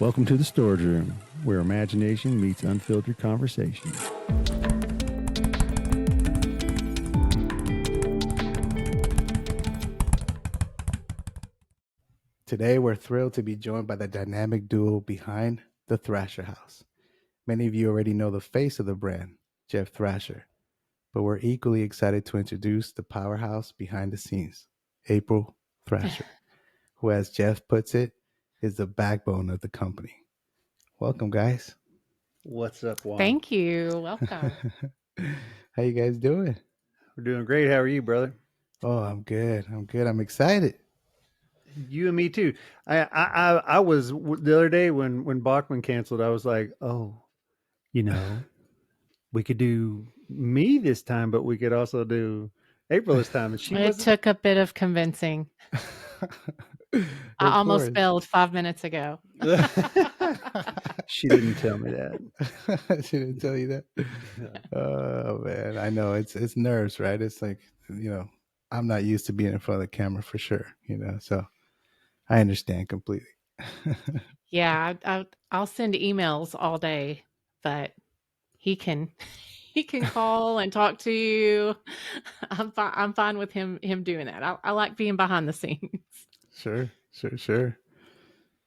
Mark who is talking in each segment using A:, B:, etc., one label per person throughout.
A: Welcome to the Storage Room, where imagination meets unfiltered conversation.
B: Today, we're thrilled to be joined by the dynamic duo behind the Thrasher House. Many of you already know the face of the brand, Jeff Thrasher, but we're equally excited to introduce the powerhouse behind the scenes, April Thrasher, who, as Jeff puts it, is the backbone of the company. Welcome, guys.
C: What's up, Juan?
D: Thank you. Welcome.
B: How you guys doing?
C: We're doing great. How are you, brother?
B: Oh, I'm good. I'm excited.
C: You and me too. I was the other day when Bachman canceled. I was like, oh, we could do me this time, but we could also do April this time. And she
D: It took a bit of convincing. I almost bailed 5 minutes ago.
C: She didn't tell me that.
B: She didn't tell you that. Oh man, I know it's nerves, right? It's like, I'm not used to being in front of the camera for sure, so I understand completely.
D: Yeah, I'll send emails all day, but he can call and talk to you. I'm fine with him doing that. I like being behind the scenes.
B: Sure.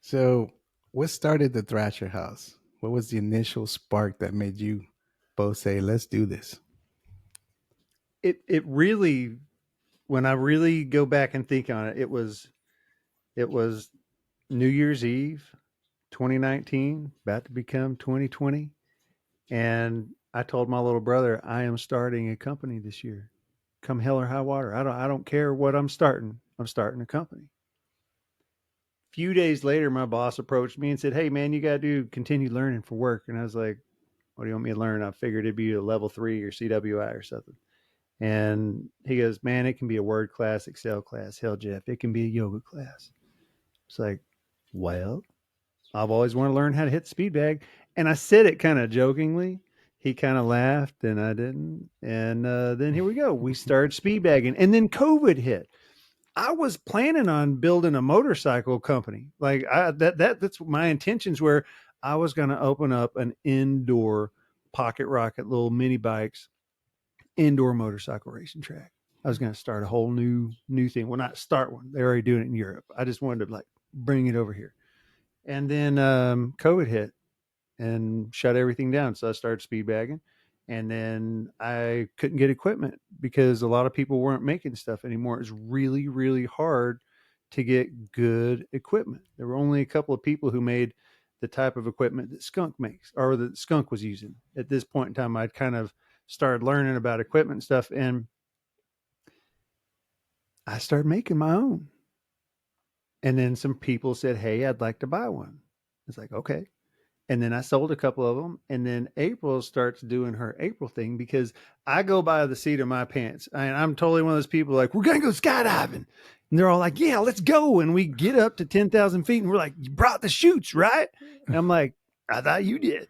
B: So, what started the Thrasher House? What was the initial spark that made you both say, "Let's do this"?
C: It really, when I really go back and think on it, it was New Year's Eve, 2019, about to become 2020. And I told my little brother, I am starting a company this year. Come hell or high water. I don't care what I'm starting. I'm starting a company. A few days later, my boss approached me and said, hey man, you got to do continued learning for work. And I was like, what do you want me to learn? I figured it'd be a level 3 or CWI or something. And he goes, man, it can be a word class, Excel class. Hell, Jeff, it can be a yoga class. It's like, well, I've always wanted to learn how to hit the speed bag. And I said it kind of jokingly. He kind of laughed and I didn't. And then here we go. We started speed bagging. And then COVID hit. I was planning on building a motorcycle company. Like that's my intentions were. I was going to open up an indoor pocket rocket, little mini bikes, indoor motorcycle racing track. I was going to start a whole new thing. Well, not start one. They're already doing it in Europe. I just wanted to like bring it over here. And then COVID hit and shut everything down. So I started speed bagging. And then I couldn't get equipment because a lot of people weren't making stuff anymore. It was really, really hard to get good equipment. There were only a couple of people who made the type of equipment that Skunk makes or that Skunk was using. At this point in time, I'd kind of started learning about equipment and stuff. And I started making my own. And then some people said, hey, I'd like to buy one. It's like, okay. And then I sold a couple of them. And then April starts doing her April thing because I go by the seat of my pants. And I'm totally one of those people like, we're going to go skydiving. And they're all like, yeah, let's go. And we get up to 10,000 feet and we're like, you brought the chutes, right? And I'm like, I thought you did.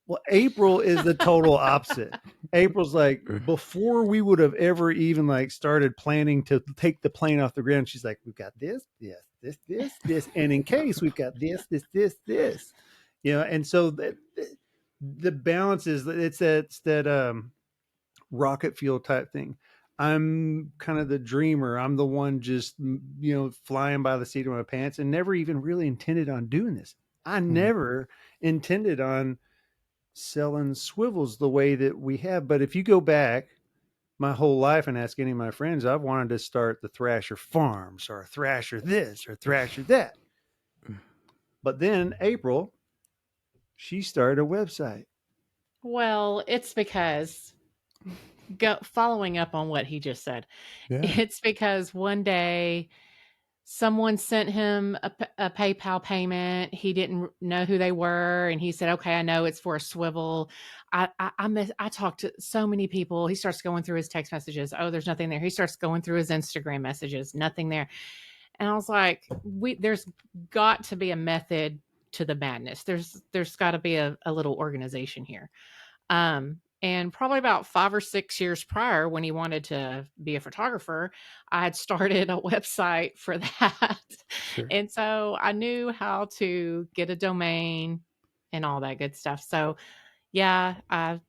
C: Well, April is the total opposite. April's like, before we would have ever even like started planning to take the plane off the ground, she's like, we've got this. And in case we've got this. And so the balance is it's that rocket fuel type thing. I'm kind of the dreamer. I'm the one just, flying by the seat of my pants and never even really intended on doing this. I never intended on selling swivels the way that we have. But if you go back my whole life and ask any of my friends, I've wanted to start the Thrasher Farms or Thrasher this or Thrasher that. But then April, she started a website.
D: Well, it's because following up on what he just said, It's because one day someone sent him a PayPal payment. He didn't know who they were. And he said, okay, I know it's for a swivel. I talked to so many people. He starts going through his text messages. Oh, there's nothing there. He starts going through his Instagram messages, nothing there. And I was like, there's got to be a method to the madness. There's got to be a little organization here. And probably about 5 or 6 years prior, when he wanted to be a photographer, I had started a website for that.
B: Sure.
D: And so I knew how to get a domain and all that good stuff. So yeah, I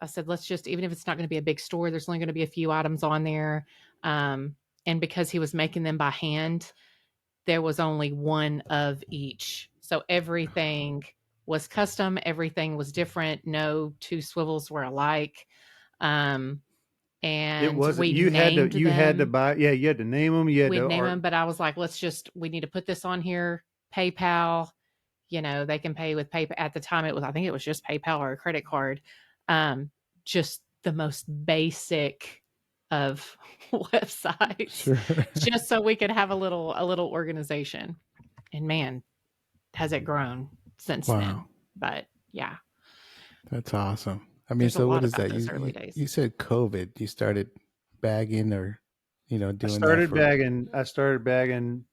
D: said, let's just, even if it's not going to be a big store, there's only going to be a few items on there. And because he was making them by hand, there was only one of each. So everything was custom. Everything was different. No two swivels were alike.
C: It
D: And
C: wasn't.
D: we
C: You had to.
D: named
C: You had to
D: them.
C: buy. Yeah, you had to name them. You had
D: We'd
C: to
D: name
C: art.
D: them, but I was like, we need to put this on here. PayPal, they can pay with PayPal. At the time, I think it was just PayPal or a credit card. Just the most basic of websites,
B: Sure.
D: just so we could have a little organization. And man, has it grown since then.
B: Wow.
D: But yeah,
B: That's awesome. I mean,
D: There's a
B: so
D: lot
B: what is
D: about
B: that?
D: those early days.
B: You said COVID. You started bagging or, doing
C: I started
B: that for
C: bagging. I started bagging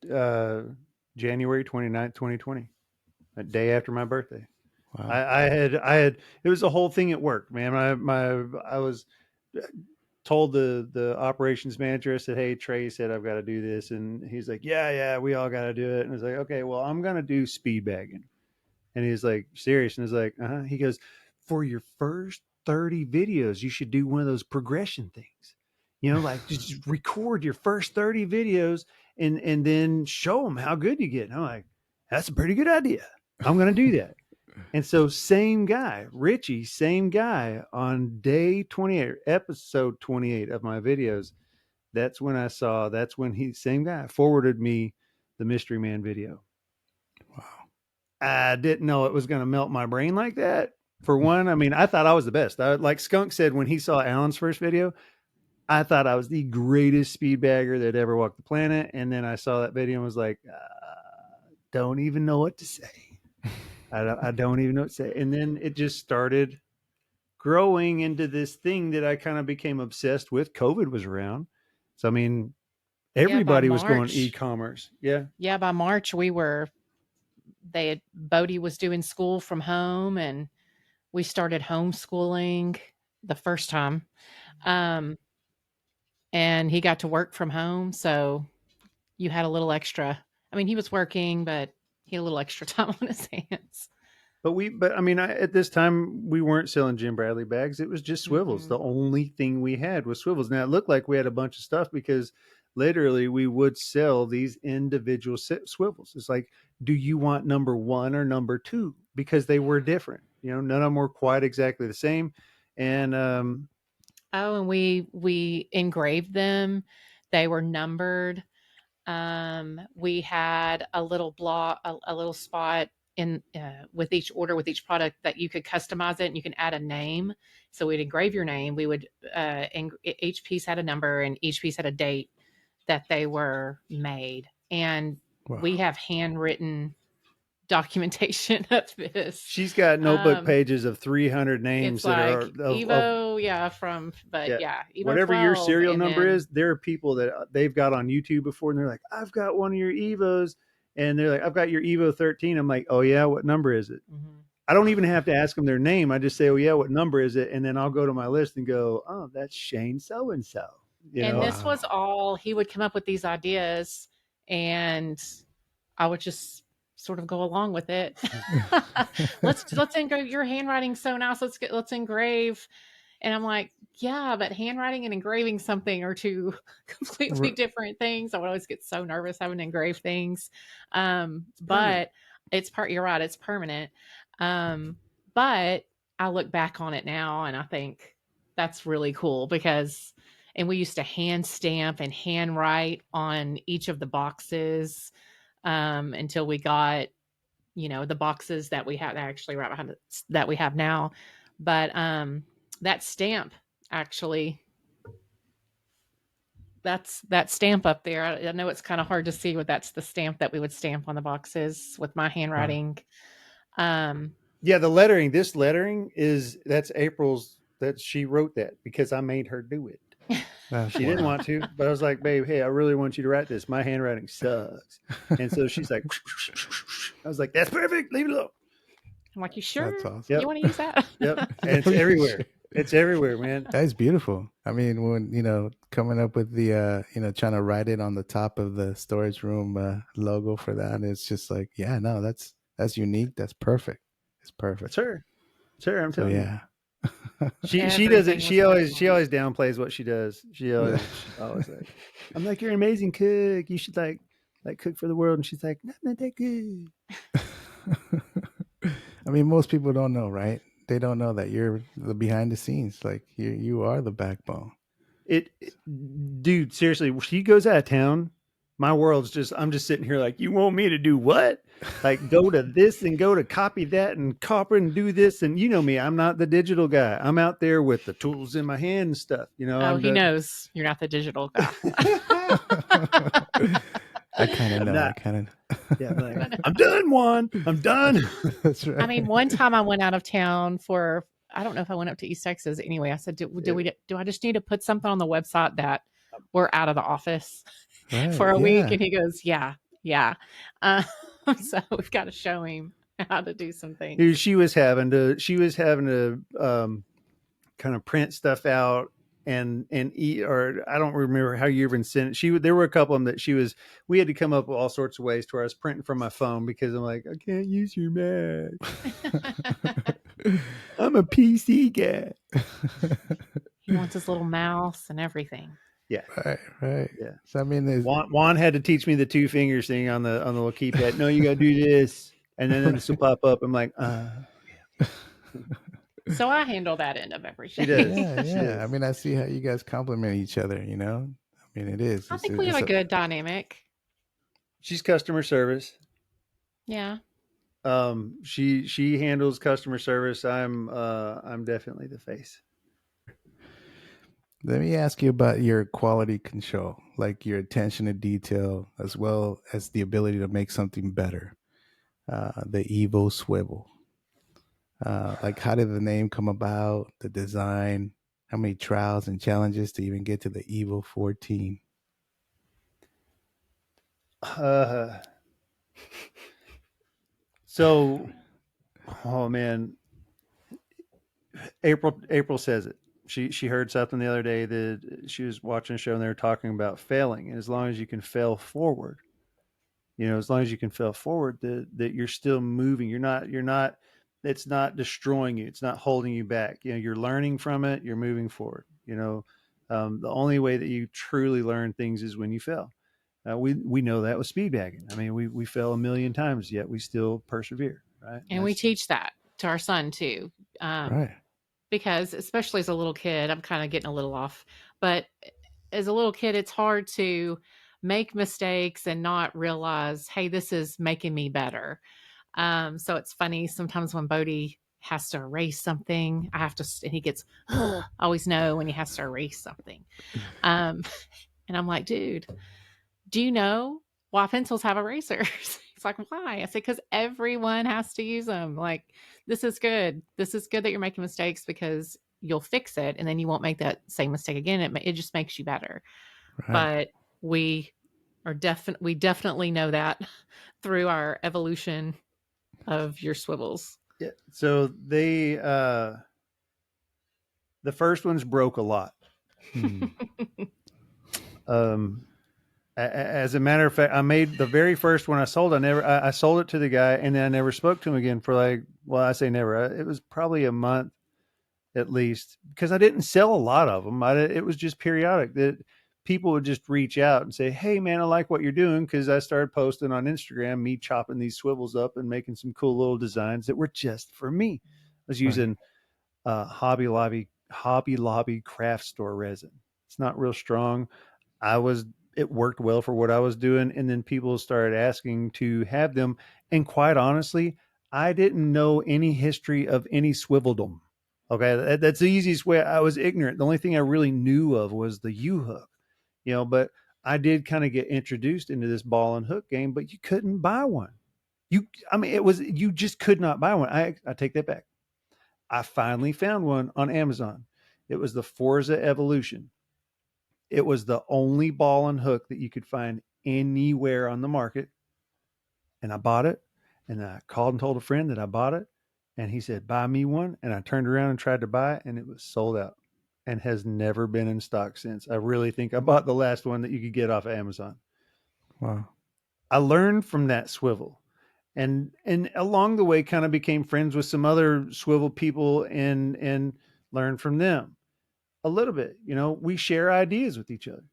C: January 29th, 2020, a day after my birthday.
B: wow.
C: I had. It was a whole thing at work, man. I was told the operations manager. I said, "Hey, Trey said I've got to do this," and he's like, "Yeah, we all got to do it." And I was like, "Okay, well, I'm gonna do speed bagging." And he's like, "Serious?" And I was like, "Uh-huh." He goes, "For your first 30 videos, you should do one of those progression things. Like just record your first 30 videos and then show them how good you get." And I'm like, "That's a pretty good idea. I'm gonna do that." And so same guy, Richie, same guy on day 28, episode 28 of my videos. That's when same guy forwarded me the Mystery Man video.
B: Wow.
C: I didn't know it was going to melt my brain like that. For one, I mean, I thought I was the best. Like Skunk said when he saw Alan's first video, I thought I was the greatest speed bagger that ever walked the planet. And then I saw that video and was like, don't even know what to say. I don't even know what to say. And then it just started growing into this thing that I kind of became obsessed with. COVID was around. So, I mean, everybody was going e-commerce. Yeah.
D: Yeah. By March, Bodie was doing school from home, and we started homeschooling the first time. And he got to work from home. So you had a little extra. I mean, he was working, but he had a little extra time on his hands.
C: But I mean, at this time, we weren't selling Jim Bradley bags. It was just swivels.
D: Mm-hmm.
C: The only thing we had was swivels. Now, it looked like we had a bunch of stuff because literally we would sell these individual swivels. It's like, do you want number 1 or number 2? Because they were different. None of them were quite exactly the same. And
D: and we engraved them. They were numbered. We had a little block, a little spot in with each order, with each product, that you could customize it and you can add a name. So we'd engrave your name. We would each piece had a number and each piece had a date that they were made. And we have handwritten documentation of this.
C: She's got notebook pages of 300 names
D: it's
C: that
D: like
C: are
D: EVO, EVO
C: whatever
D: 12,
C: your serial number
D: then,
C: is. There are people that they've got on YouTube before, and they're like, "I've got one of your EVOs," and they're like, "I've got your EVO 13." I'm like, "Oh yeah, what number is it?"
D: Mm-hmm.
C: I don't even have to ask them their name. I just say, "Oh yeah, what number is it?" And then I'll go to my list and go, "Oh, that's Shane so and so."
D: This was all, he would come up with these ideas, and I would just sort of go along with it. let's engrave, your handwriting's so nice. Let's engrave. And I'm like, yeah, but handwriting and engraving something are two completely different things. I would always get so nervous having to engrave things. But you're right, it's permanent. But I look back on it now and I think that's really cool and we used to hand stamp and handwrite on each of the boxes until we got, the boxes that we have actually right behind it, that we have now. But that stamp, actually, that's that stamp up there. I know it's kind of hard to see, but that's the stamp that we would stamp on the boxes with my handwriting.
C: Yeah, the lettering. This lettering that's April's. That she wrote that because I made her do it. She didn't want to, but I was like, "Babe, hey, I really want you to write this. My handwriting sucks." And so she's like, I was like, "That's perfect. Leave it alone."
D: I'm like, "You sure?
B: That's awesome.
C: Yep.
D: You want to use that?"
C: Yep. And it's everywhere. It's everywhere, man.
B: That's beautiful. I mean, when coming up with the trying to write it on the top of the storage room logo for that, it's just like, yeah, no, that's unique. That's perfect. It's perfect.
C: It's her. It's her. I'm
B: So
C: telling you.
B: yeah.
C: She doesn't.
D: Everything
C: She
D: was
C: always
D: personal.
C: downplays what she does. She's always like, I'm like, you're an amazing cook. You should like cook for the world. And she's like, not that good.
B: I mean, most people don't know, right? They don't know that you're the behind the scenes. Like you are the backbone.
C: Dude, seriously, when she goes out of town, my world's just, I'm just sitting here like, you want me to do what? Like go to this and go to copy that and copy and do this. And you know me, I'm not the digital guy. I'm out there with the tools in my hand and stuff.
D: Oh,
C: I'm
D: he knows you're not the digital guy.
B: I kind of
C: I'm
B: know.
C: not.
B: I kind of.
C: Yeah, I'm like, I'm done, Juan. I'm done.
B: That's right.
D: I mean, one time I went out of town for, I don't know if I went up to East Texas. Anyway, I said, do I just need to put something on the website that we're out of the office
B: Right.
D: for a week?
B: Yeah.
D: And he goes, yeah. So we've got to show him how to do some things.
C: Dude, she was having to kind of print stuff out and eat, or I don't remember how you even sent it. There were a couple of them that we had to come up with all sorts of ways to where I was printing from my phone because I'm like, I can't use your Mac. I'm a PC guy.
D: He wants his little mouse and everything.
C: Yeah.
B: Right.
C: Yeah.
B: So I mean,
C: Juan had to teach me the 2 fingers thing on the little keypad. No, you got to do this, and then this will pop up. I'm like,
D: So I handle that end of everything.
C: She does.
B: yeah.
C: She
B: Yeah.
C: does.
B: I mean, I see how you guys complement each other. I mean, it is.
D: I think we have a good dynamic.
C: She's customer service.
D: Yeah.
C: She handles customer service. I'm definitely the face.
B: Let me ask you about your quality control, like your attention to detail, as well as the ability to make something better. The EVO Swivel. Like, how did the name come about? The design? How many trials and challenges to even get to the EVO 14?
C: So, oh man, April says it. She heard something the other day that she was watching a show and they were talking about failing, and as long as you can fail forward, as long as you can fail forward, that you're still moving. You're not. It's not destroying you. It's not holding you back. You're learning from it. You're moving forward. The only way that you truly learn things is when you fail. We know that with speed bagging. I mean, we fail a million times, yet we still persevere, right?
D: And we teach that to our son too.
B: Right.
D: Because especially as a little kid, I'm kind of getting a little off, but as a little kid, it's hard to make mistakes and not realize, hey, this is making me better. So it's funny sometimes when Bodie has to erase something, and he gets, I always know when he has to erase something. And I'm like, dude, do you know why pencils have erasers? He's like, why? I said, because everyone has to use them. Like, this is good. This is good that you're making mistakes because you'll fix it and then you won't make that same mistake again. It just makes you better.
B: Right.
D: But we definitely know that through our evolution of your swivels.
C: Yeah. So the first ones broke a lot. As a matter of fact, I made the very first one I sold. I sold it to the guy, and then I never spoke to him again for I say never. It was probably a month at least, because I didn't sell a lot of them. It was just periodic that people would just reach out and say, "Hey, man, I like what you're doing," because I started posting on Instagram me chopping these swivels up and making some cool little designs that were just for me. I was using Hobby Lobby craft store resin. It's not real strong. It worked well for what I was doing. And then people started asking to have them. And quite honestly, I didn't know any history of any swiveldom. Okay. That's the easiest way. I was ignorant. The only thing I really knew of was the U-hook, but I did kind of get introduced into this ball and hook game, but you couldn't buy one. You just could not buy one. I take that back. I finally found one on Amazon. It was the Forza Evolution. It was the only ball and hook that you could find anywhere on the market. And I bought it. And I called and told a friend that I bought it. And he said, buy me one. And I turned around and tried to buy it, and it was sold out and has never been in stock since. I really think I bought the last one that you could get off of Amazon.
B: Wow.
C: I learned from that swivel, and along the way kind of became friends with some other swivel people and learned from them a little bit. We share ideas with each other.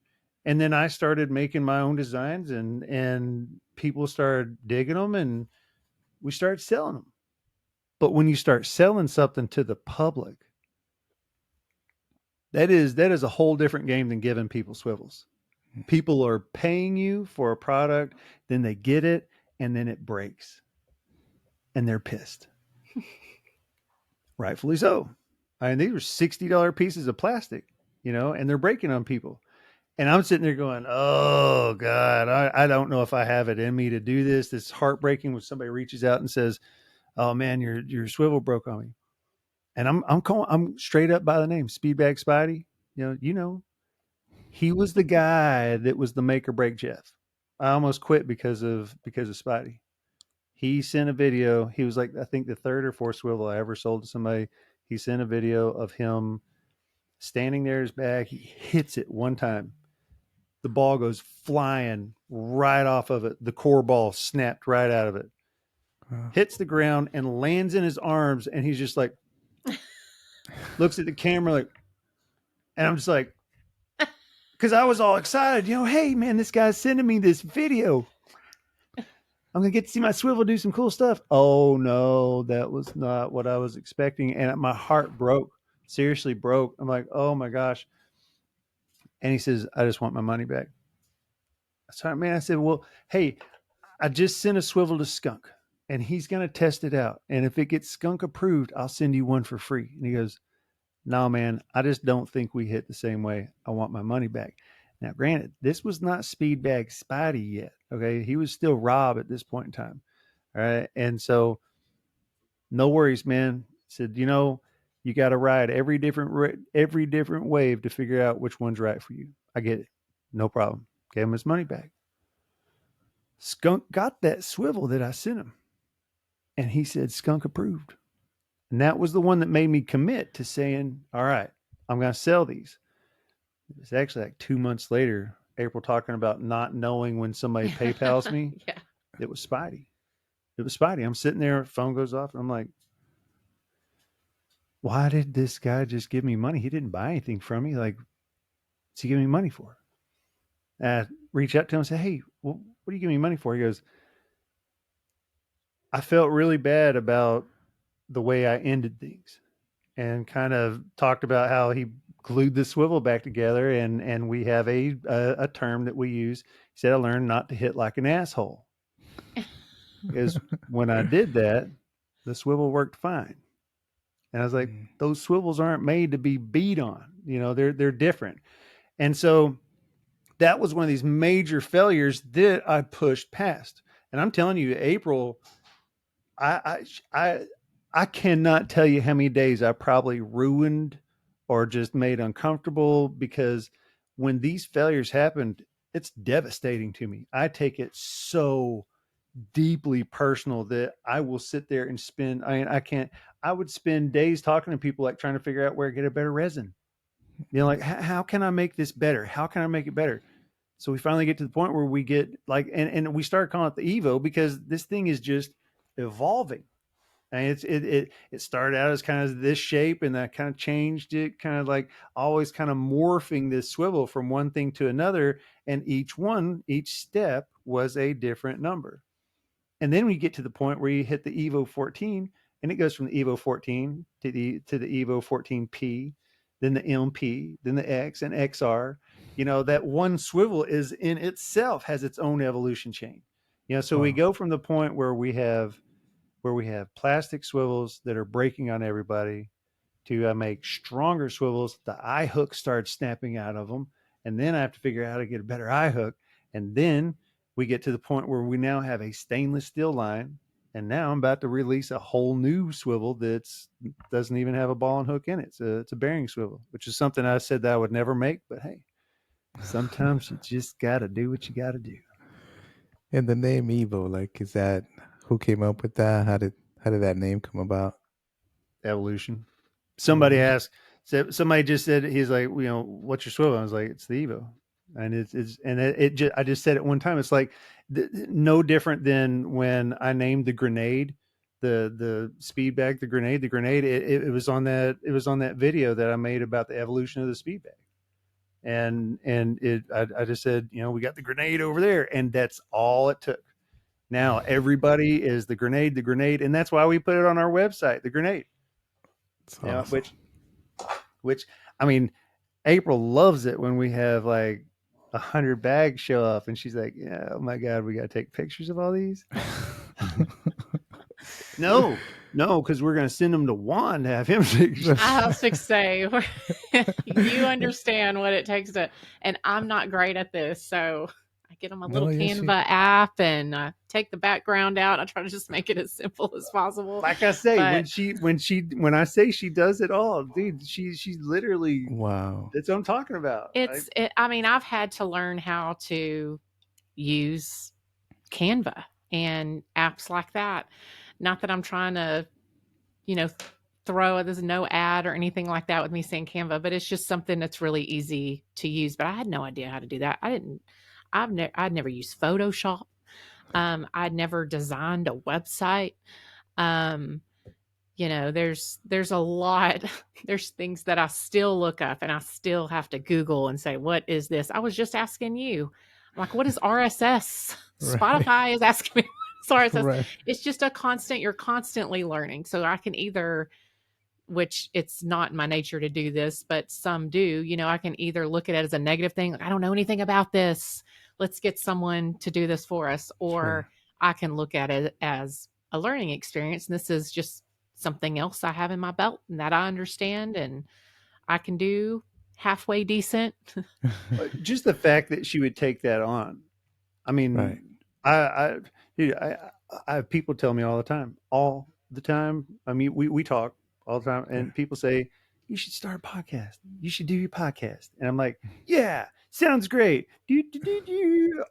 C: And then I started making my own designs, and people started digging them, and we started selling them. But when you start selling something to the public, that is a whole different game than giving people swivels. People are paying you for a product, then they get it, and then it breaks. And they're pissed. Rightfully so. I mean, these were $60 pieces of plastic, and they're breaking on people. And I'm sitting there going, oh, God, I don't know if I have it in me to do this. It's heartbreaking when somebody reaches out and says, oh, man, your swivel broke on me. And I'm straight up by the name, Speedbag Spidey. He was the guy that was the make or break Jeff. I almost quit because of Spidey. He sent a video. He was like, I think the third or fourth swivel I ever sold to somebody. He sent a video of him standing there in his bag. He hits it one time. The ball goes flying right off of it. The core ball snapped right out of it. Hits the ground and lands in his arms. And he's just like, looks at the camera like, and I'm just like, because I was all excited, hey man, this guy's sending me this video. I'm going to get to see my swivel do some cool stuff. Oh no, that was not what I was expecting. And my heart broke, seriously broke. I'm like, oh my gosh. And he says, I just want my money back. So man, I said, well, hey, I just sent a swivel to Skunk and he's going to test it out. And if it gets Skunk approved, I'll send you one for free. And he goes, no, man, I just don't think we hit the same way. I want my money back. Now, granted, this was not Speedbag Spidey yet. Okay. He was still Rob at this point in time. All right. And so no worries, man. Said, you got to ride every different wave to figure out which one's right for you. I get it. No problem. Gave him his money back. Skunk got that swivel that I sent him. And he said, Skunk approved. And that was the one that made me commit to saying, all right, I'm going to sell these. It was actually like 2 months later, April talking about not knowing when somebody PayPals me.
D: Yeah.
C: It was Spidey. I'm sitting there, phone goes off, and I'm like, why did this guy just give me money? He didn't buy anything from me. Like, what's he giving me money for? And I reach out to him and say, hey, well, what are you giving me money for? He goes, I felt really bad about the way I ended things, and kind of talked about how he glued the swivel back together. And we have a term that we use. He said, I learned not to hit like an asshole. Because when I did that, the swivel worked fine. And I was like, those swivels aren't made to be beat on. They're different. And so that was one of these major failures that I pushed past. And I'm telling you, April, I cannot tell you how many days I probably ruined or just made uncomfortable, because when these failures happened, it's devastating to me. I take it so deeply personal that I will sit there and I would spend days talking to people, like trying to figure out where to get a better resin. Like, how can I make this better? How can I make it better? So we finally get to the point where we get like, and we start calling it the EVO, because this thing is just evolving. And it started out as kind of this shape, and that kind of changed it, kind of like always kind of morphing this swivel from one thing to another. And each step was a different number. And then we get to the point where you hit the EVO 14, and it goes from the EVO 14 to the EVO 14P, then the MP, then the X and XR. That one swivel is in itself has its own evolution chain. So we go from the point where we have plastic swivels that are breaking on everybody to make stronger swivels. The eye hook starts snapping out of them. And then I have to figure out how to get a better eye hook. And then we get to the point where we now have a stainless steel line. And now I'm about to release a whole new swivel that doesn't even have a ball and hook in it. It's a bearing swivel, which is something I said that I would never make. But hey, sometimes you just got to do what you got to do.
B: And the name EVO, like, is that, who came up with that? How did that name come about?
C: evolution. Somebody asked, somebody just said, he's like, what's your swivel? I was like, it's the Evo. And I just said it one time. It's like no different than when I named the grenade, the speed bag, the grenade, it was on that video that I made about the evolution of the speed bag. And I just said, we got the grenade over there, and that's all it took. Now everybody is the grenade, and that's why we put it on our website, the grenade.
B: It's awesome.
C: Which I mean, April loves it when we have like 100 bags show up, and she's like, "Yeah, oh my god, we got to take pictures of all these." No, because we're going to send them to Juan to have him pictures.
D: I was to say, you understand what it takes to, and I'm not great at this, so I get them a little Canva app and I take the background out. I try to just make it as simple as possible.
C: Like I say, when I say she does it all, dude, she's literally,
B: wow.
C: That's what I'm talking about.
D: I mean, I've had to learn how to use Canva and apps like that. Not that I'm trying to, there's no ad or anything like that with me saying Canva, but it's just something that's really easy to use. But I had no idea how to do that. I'd never used Photoshop. I'd never designed a website. There's a lot, there's things that I still look up and I still have to Google and say, what is this? I was just asking you, like, what is RSS? Right. Spotify is asking me what is RSS. Right. It's just you're constantly learning. So I can either, which it's not in my nature to do this, but some do, I can either look at it as a negative thing. Like, I don't know anything about this. Let's get someone to do this for us. Or sure. I can look at it as a learning experience. And this is just something else I have in my belt and that I understand and I can do halfway decent.
C: Just the fact that she would take that on. I mean, right. I have people tell me all the time. I mean, we talk all the time, and people say, you should start a podcast. You should do your podcast. And I'm like, yeah, sounds great.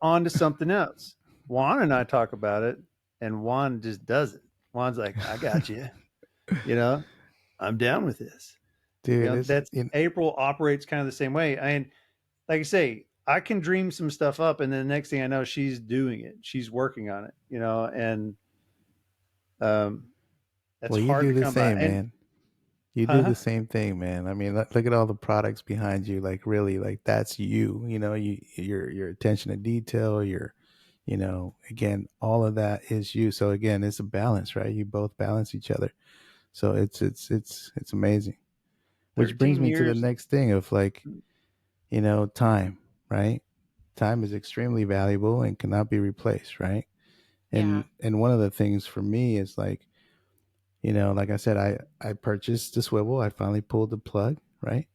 C: On to something else. Juan and I talk about it, and Juan just does it. Juan's like, I got you. I'm down with this. Dude, April operates kind of the same way. And like I say, I can dream some stuff up, and then the next thing I know, she's doing it. She's working on it, and that's hard to come by.
B: Man. You do the same thing, man. I mean, look at all the products behind you. Like, really, like, that's you. Your attention to detail. Again, all of that is you. So again, it's a balance, right? You both balance each other. So it's amazing. Which brings me to the next thing of like, time, right? Time is extremely valuable and cannot be replaced, right? And one of the things for me is like, like I said, I purchased the swivel. I finally pulled the plug, right?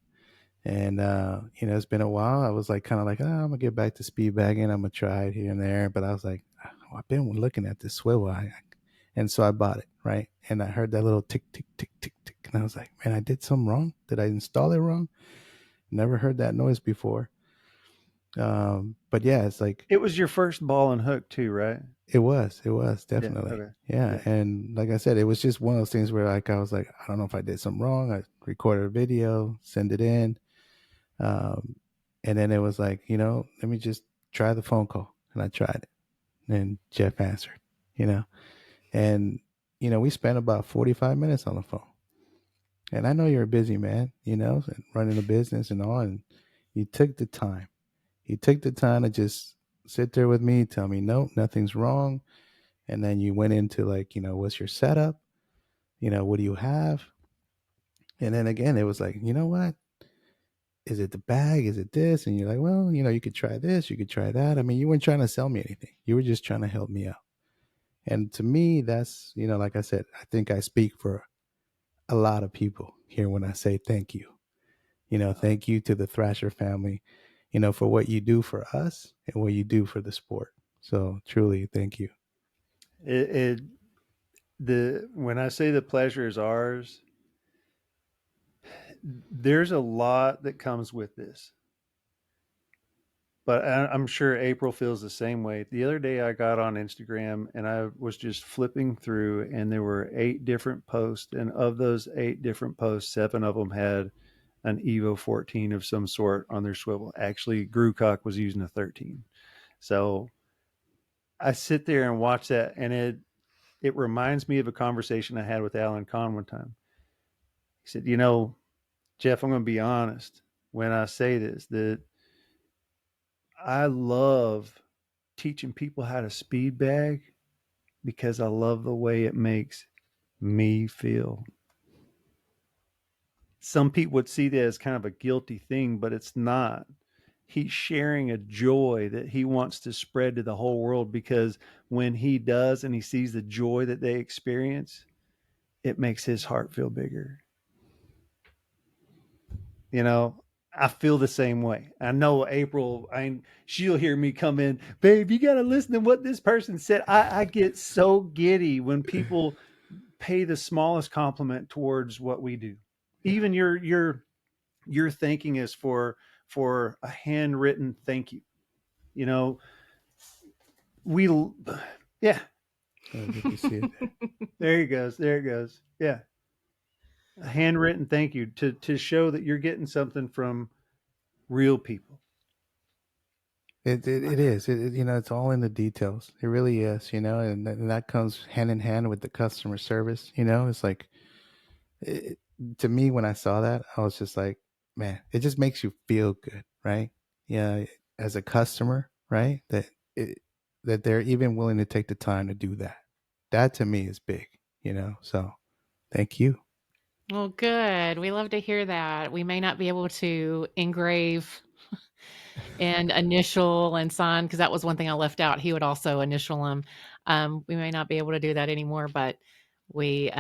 B: And it's been a while. I was like kind of like, I'm gonna get back to speed bagging. I'm gonna try it here and there. But I was like, I've been looking at this swivel. And so I bought it, right? And I heard that little tick, tick, tick, tick, tick. And I was like, man, I did something wrong. Did I install it wrong? Never heard that noise before. But yeah, it's like,
C: it was your first ball and hook too, right?
B: It was definitely. Yeah, okay. Yeah. And like I said, it was just one of those things where like, I was like, I don't know if I did something wrong. I recorded a video, send it in. And then it was like, let me just try the phone call. And I tried it. And Jeff answered, and, we spent about 45 minutes on the phone. And I know you're a busy man, and running a business and all. And you took the time. He took the time to just sit there with me, tell me, no, nothing's wrong. And then you went into like, what's your setup? What do you have? And then again, it was like, you know what? Is it the bag? Is it this? And you're like, well, you could try this. You could try that. I mean, you weren't trying to sell me anything. You were just trying to help me out. And to me, that's, like I said, I think I speak for a lot of people here when I say thank you. Thank you to the Thrasher family, for what you do for us and what you do for the sport. So truly, thank you.
C: When I say the pleasure is ours, there's a lot that comes with this. But I'm sure April feels the same way. The other day I got on Instagram and I was just flipping through, and there were 8 different posts. And of those 8 different posts, 7 of them had an EVO 14 of some sort on their swivel. Actually, Grewcock was using a 13. So I sit there and watch that, and it reminds me of a conversation I had with Alan Kahn one time. He said, Jeff, I'm going to be honest when I say this, that I love teaching people how to speed bag because I love the way it makes me feel. Some people would see that as kind of a guilty thing, but it's not. He's sharing a joy that he wants to spread to the whole world, because when he does and he sees the joy that they experience, it makes his heart feel bigger. I feel the same way. I know April, she'll hear me come in, babe, you got to listen to what this person said. I get so giddy when people pay the smallest compliment towards what we do. Even your thanking us for a handwritten thank you. We yeah.
B: Good to see it.
C: There it goes. Yeah. A handwritten thank you to show that you're getting something from real people.
B: It is. It's all in the details. It really is, and that comes hand in hand with the customer service. It's like, to me, when I saw that, I was just like, man, it just makes you feel good, right? Yeah, as a customer, right? That they're even willing to take the time to do that. That to me is big, So, thank you.
D: Well, good. We love to hear that. We may not be able to engrave and initial and sign, because that was one thing I left out. He would also initial them. We may not be able to do that anymore, but we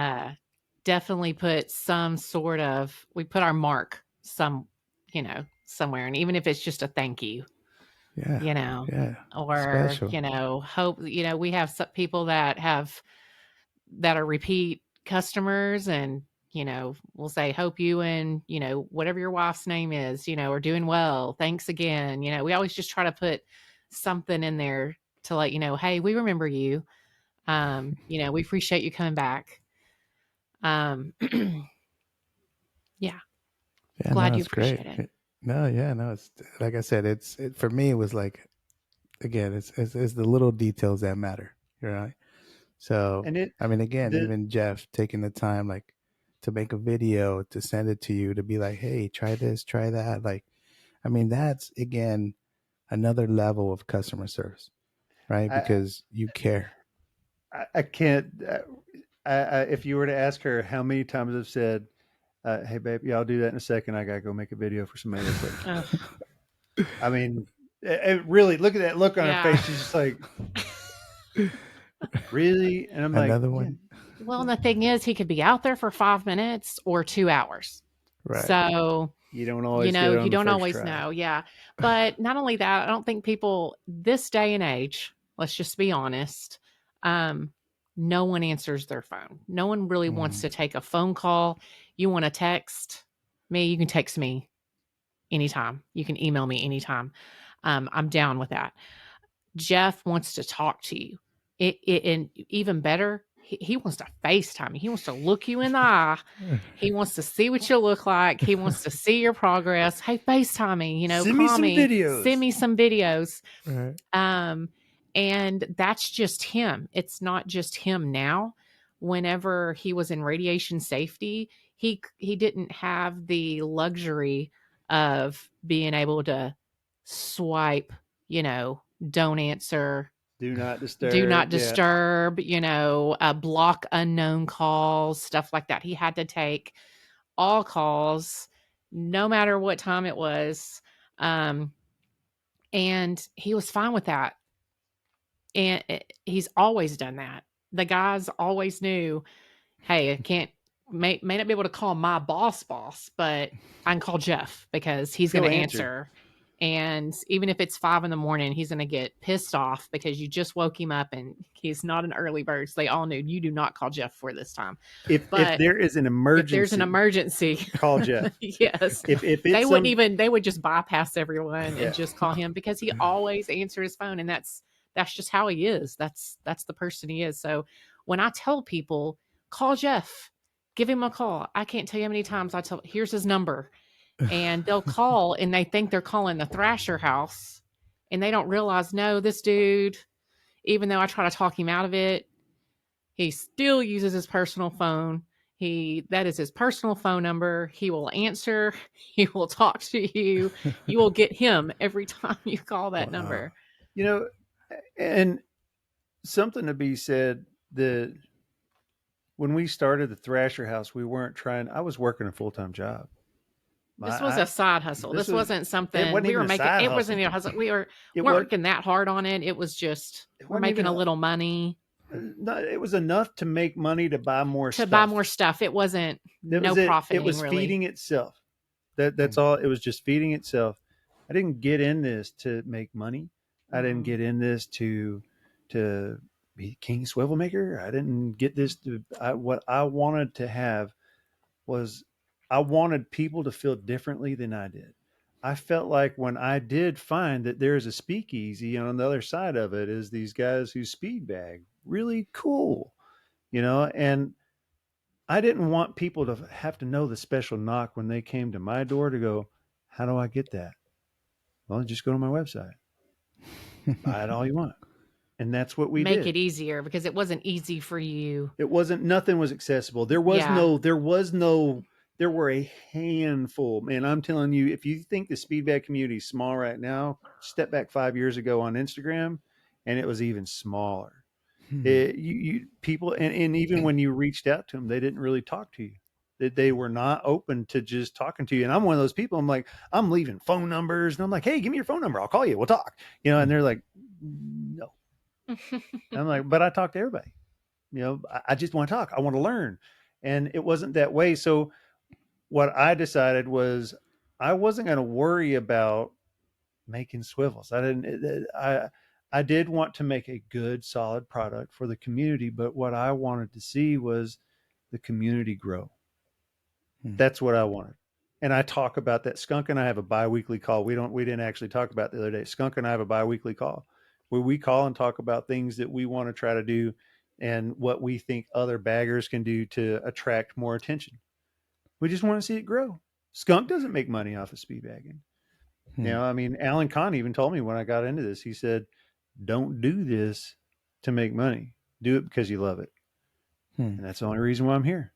D: definitely put we put our mark somewhere. And even if it's just a thank you,
B: Yeah, yeah,
D: or,
B: special.
D: hope, we have some people that are repeat customers, and, we'll say, hope you and, whatever your wife's name is, are doing well. Thanks again. We always just try to put something in there to let you know, hey, we remember you. We appreciate you coming back. Yeah.
B: Yeah,
D: Glad
B: no,
D: you
B: it's great.
D: appreciate it.
B: No, yeah, no, it's like I said, for me, it was like, again, it's the little details that matter, right? So,
C: And
B: I mean, again,
C: the
B: even Jeff taking the time, like, to make a video, to send it to you, to be like, hey, try this, try that. Like, I mean, that's, again, another level of customer service, right?
C: I
B: Because you care.
C: I can't. If you were to ask her how many times I've said, "Hey, babe, yeah, I'll do that in a second. I gotta go make a video for somebody real quick." I mean, it really, look at that look on her
D: Yeah.
C: face. She's just like, really? And I'm like,
B: Another
C: yeah.
B: one.
D: Well, and the thing is, he could be out there for 5 minutes or 2 hours.
B: Right.
D: So,
C: You don't always get it on
D: you
C: the
D: don't
C: first
D: always
C: try.
D: know. Yeah. But not only that, I don't think people this day and age, let's just be honest, no one answers their phone. No one really wants to take a phone call. You want to text me, you can text me anytime. You can email me anytime. I'm down with that. Jeff wants to talk to you. And even better, he wants to FaceTime you. He wants to look you in the eye. He wants to see what you look like. He wants to see your progress. Hey, FaceTime me,
C: Send me
D: call
C: some
D: me,
C: videos.
D: send me some videos.
B: Right.
D: And that's just him. It's not just him now. Whenever he was in radiation safety, he didn't have the luxury of being able to swipe, don't answer,
C: Do not
D: do not
C: disturb. Yeah.
D: disturb, block unknown calls, stuff like that. He had to take all calls, no matter what time it was. And he was fine with that. And he's always done that. The guys always knew, hey, I can't, may not be able to call my boss, but I can call Jeff because he's going
C: He'll
D: to
C: answer.
D: answer. And even if it's 5 a.m, he's going to get pissed off because you just woke him up and he's not an early bird. So they all knew you do not call Jeff for this time.
C: If there is an emergency,
D: if there's an emergency,
C: call Jeff.
D: Yes.
C: If it's
D: they would just bypass everyone and just call him because he always answers his phone. And that's just how he is. That's the person he is. So when I tell people, call Jeff, give him a call. I can't tell you how many times I tell, here's his number. And they'll call and they think they're calling the Thrasher House. And they don't realize, no, this dude, even though I try to talk him out of it, he still uses his personal phone. That is his personal phone number. He will answer. He will talk to you. You will get him every time you call that number.
C: You know, and something to be said that when we started the Thrasher House, we weren't trying. I was working a full-time job.
D: This was a side hustle. This wasn't something we were making. It wasn't a hustle. We weren't working that hard on it. It was just we're making a little money.
C: No, it was enough to make money to buy more stuff.
D: It wasn't profit.
C: It was feeding itself. That's all. It was just feeding itself. I didn't get in this to make money. I didn't get in this to be king swivel maker. I didn't get this what I wanted to have was I wanted people to feel differently than I did. I felt like when I did find that there's a speakeasy and on the other side of it is these guys who speed bag, really cool, and I didn't want people to have to know the special knock when they came to my door to go, how do I get that? Well, just go to my website, buy it all you want. And that's what we did.
D: Make it easier because it wasn't easy for you.
C: Nothing was accessible. There were a handful, man. I'm telling you, if you think the speed bag community is small right now, step back 5 years ago on Instagram and it was even smaller. People, and even when you reached out to them, they didn't really talk to you. They were not open to just talking to you. And I'm one of those people. I'm like, I'm leaving phone numbers, and I'm like, hey, give me your phone number. I'll call you. We'll talk. And they're like, no. I'm like, but I talk to everybody. I just want to talk. I want to learn, and it wasn't that way. So what I decided was I wasn't going to worry about making swivels. I did want to make a good, solid product for the community, but what I wanted to see was the community grow. That's what I wanted. And I talk about that. Skunk and I have a bi-weekly call. We didn't actually talk about it the other day. Skunk and I have a bi-weekly call where we call and talk about things that we want to try to do and what we think other baggers can do to attract more attention. We just want to see it grow. Skunk doesn't make money off of speed bagging. Alan Kahn even told me when I got into this, he said, don't do this to make money. Do it because you love it. And that's the only reason why I'm here.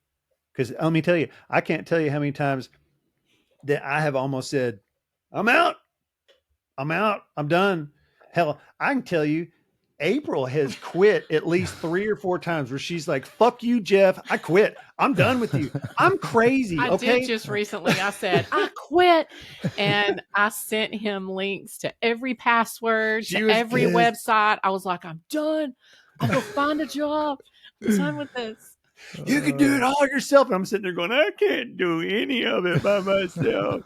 C: Because let me tell you, I can't tell you how many times that I have almost said, I'm out. I'm done. Hell, I can tell you, April has quit at least 3 or 4 times where she's like, fuck you, Jeff. I quit. I'm done with you. I'm crazy.
D: I did just recently. I said, I quit. And I sent him links to every password, to every website. I was like, I'm done. I'm going to find a job. I'm done with this.
C: You can do it all yourself. And I'm sitting there going, I can't do any of it by myself.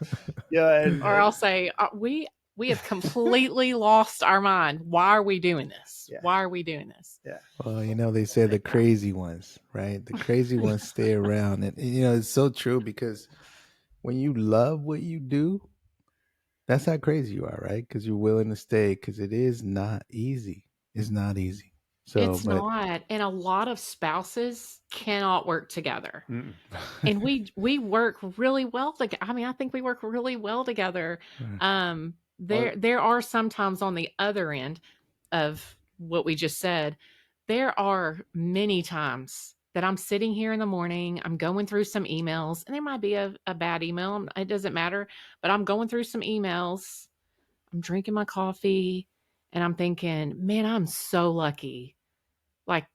D: Or I'll say, we have completely lost our mind. Why are we doing this?
C: Yeah.
D: Why are we doing this?
C: Yeah.
B: Well, they say the crazy ones, right? The crazy ones stay around. And, it's so true because when you love what you do, that's how crazy you are, right? Because you're willing to stay because it is not easy. It's not easy.
D: It's not. And a lot of spouses cannot work together. And we work really well together. I think we work really well together. There are sometimes on the other end of what we just said, there are many times that I'm sitting here in the morning, I'm going through some emails, and there might be a bad email. It doesn't matter, but I'm going through some emails, I'm drinking my coffee, and I'm thinking, man, I'm so lucky. Like,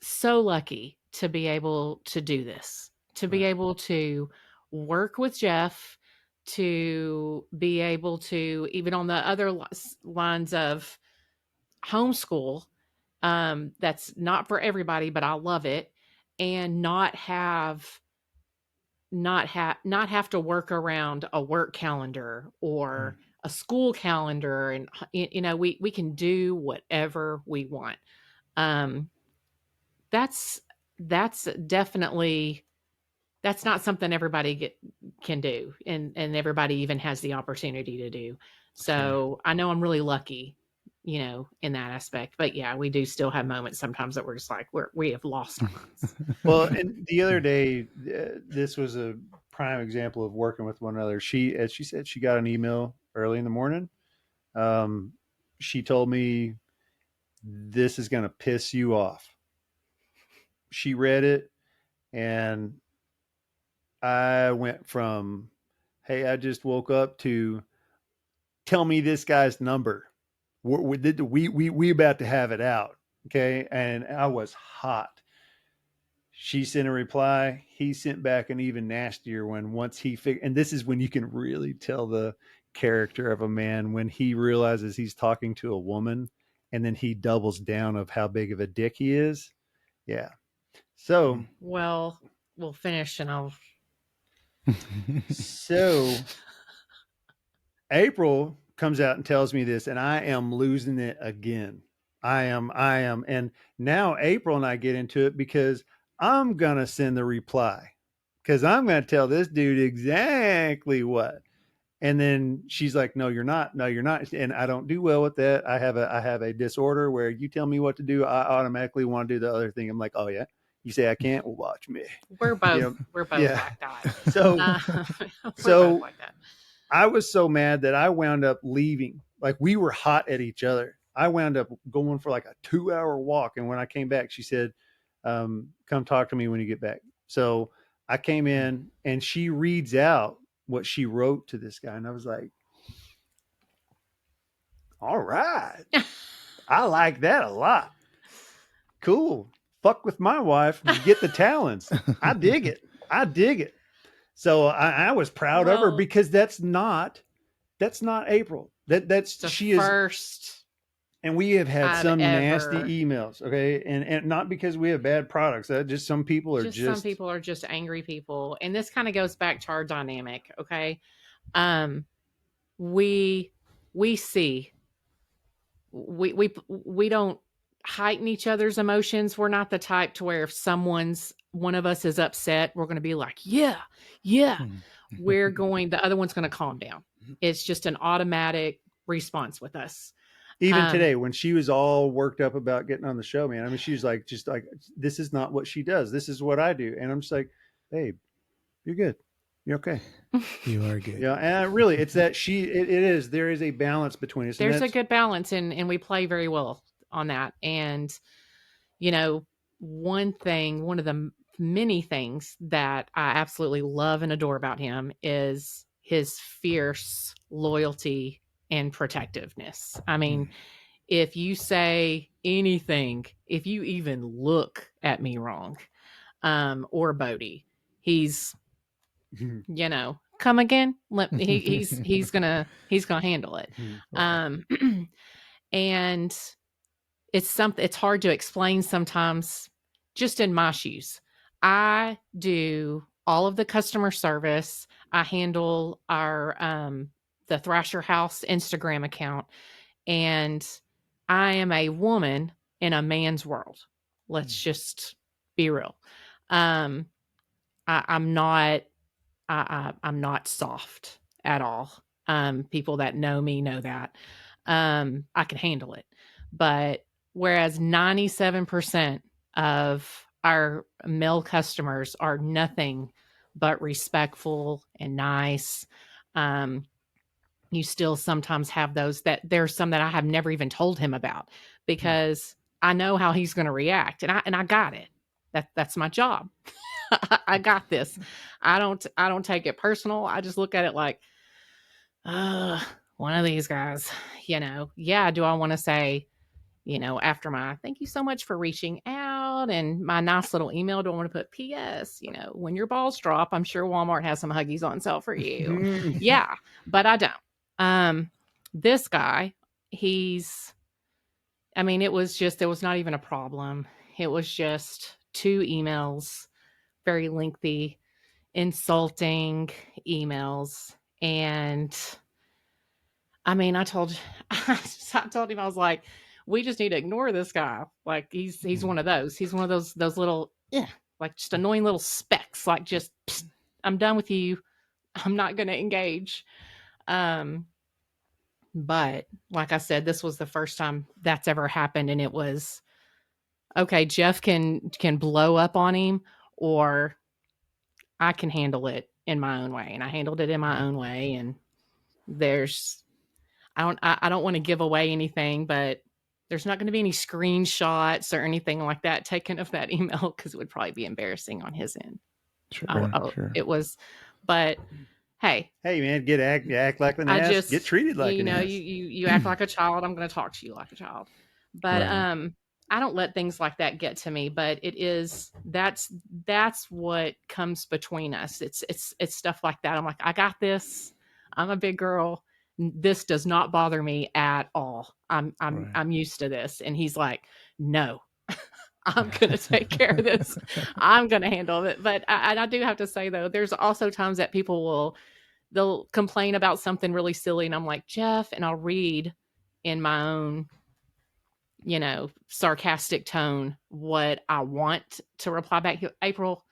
D: so lucky to be able to do this, to be able to work with Jeff, to be able to, even on the other lines of homeschool, that's not for everybody, but I love it, and not have to work around a work calendar or a school calendar, and we can do whatever we want. Um, that's definitely, that's not something everybody can do, and everybody even has the opportunity to do. So I know I'm really lucky, in that aspect. But yeah, we do still have moments sometimes that we're just like we have lost our minds.
C: Well, and the other day, this was a prime example of working with one another. As she said, she got an email early in the morning. She told me, this is going to piss you off. She read it, and I went from, hey, I just woke up, to tell me this guy's number. We about to have it out. Okay. And I was hot. She sent a reply. He sent back an even nastier one once he figured. And this is when you can really tell the character of a man, when he realizes he's talking to a woman, and then he doubles down of how big of a dick he is. Yeah. So,
D: well, we'll finish and I'll.
C: So April comes out and tells me this, and I am losing it again. I am. And now April and I get into it because I'm going to send the reply, because I'm going to tell this dude exactly what. And then she's like, no, you're not. No, you're not. And I don't do well with that. I have a disorder where you tell me what to do, I automatically want to do the other thing. I'm like, oh yeah, you say I can't? Well, watch me.
D: We're both like that.
C: So
D: both like that.
C: I was so mad that I wound up leaving. Like, we were hot at each other. I wound up going for like a 2-hour walk. And when I came back, she said, come talk to me when you get back. So I came in, and she reads out what she wrote to this guy. And I was like, all right. I like that a lot. Cool. Fuck with my wife. Get the talents. I dig it. So I was proud of her, because that's not April. That's
D: the first.
C: And we have had some nasty emails. Okay. And not because we have bad products. Just some people are
D: just angry people. And this kind of goes back to our dynamic. Okay. We see, we don't heighten each other's emotions. We're not the type to where if one of us is upset, we're going to be like, yeah. The other one's going to calm down. It's just an automatic response with us.
C: Even today, when she was all worked up about getting on the show, man, I mean, she was like, this is not what she does. This is what I do. And I'm just like, babe, you're good. You're okay.
B: You are good.
C: Yeah. And really, it's that there is a balance between us.
D: There's a good balance, and we play very well on that. And, one of the many things that I absolutely love and adore about him is his fierce loyalty and protectiveness. I mean, if you say anything, if you even look at me wrong, or Bodie, he's, come again. He's gonna handle it. And it's hard to explain sometimes. Just in my shoes, I do all of the customer service. I handle our the Thrasher House Instagram account, and I am a woman in a man's world. Let's just be real. I'm not soft at all. People that know me know that. I can handle it. But whereas 97% of our male customers are nothing but respectful and nice, you still sometimes have those that there's some that I have never even told him about, because I know how he's going to react, and I got it. That's my job. I got this. I don't take it personal. I just look at it like, one of these guys, yeah. Do I want to say, after my thank you so much for reaching out and my nice little email, do I want to put PS, when your balls drop, I'm sure Walmart has some Huggies on sale for you. Yeah, but I don't. This guy, there was not even a problem. It was just 2 emails, very lengthy, insulting emails. And I mean, I told I told him, I was like, we just need to ignore this guy. Like he's one of those. He's one of those little like just annoying little specks. Like just psst, I'm done with you. I'm not going to engage. Um, but like I said, this was the first time that's ever happened, and it was okay. Jeff can blow up on him, or I can handle it in my own way, and I handled it in my own way. And there's I don't want to give away anything, but there's not going to be any screenshots or anything like that taken of that email because it would probably be embarrassing on his end.
B: Sure.
D: It was, but hey,
C: man, act like an
D: I
C: ass,
D: just
C: get treated like an ass.
D: you act like a child. I'm going to talk to you like a child, but
B: Right.
D: I don't let things like that get to me. But it is that's what comes between us. It's stuff like that. I'm like, I got this. I'm a big girl. This does not bother me at all. I'm used to this. And he's like, no, I'm going to take care of this. I'm going to handle it. But I do have to say though, there's also times that they'll complain about something really silly. And I'm like, Jeff, and I'll read in my own, sarcastic tone what I want to reply back. April,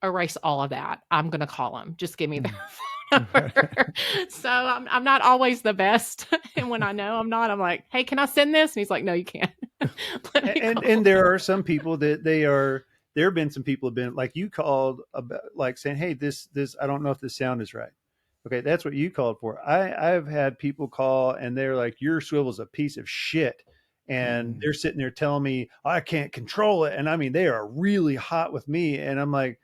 D: erase all of that. I'm going to call him. Just give me their phone number. So I'm not always the best. And when I know I'm not, I'm like, hey, can I send this? And he's like, no, you can't.
C: And there are some people that there have been some people have been like you called about like saying, hey, this, I don't know if this sound is right. Okay. That's what you called for. I've had people call and they're like, your swivel's a piece of shit. And they're sitting there telling me I can't control it. And I mean, they are really hot with me. And I'm like,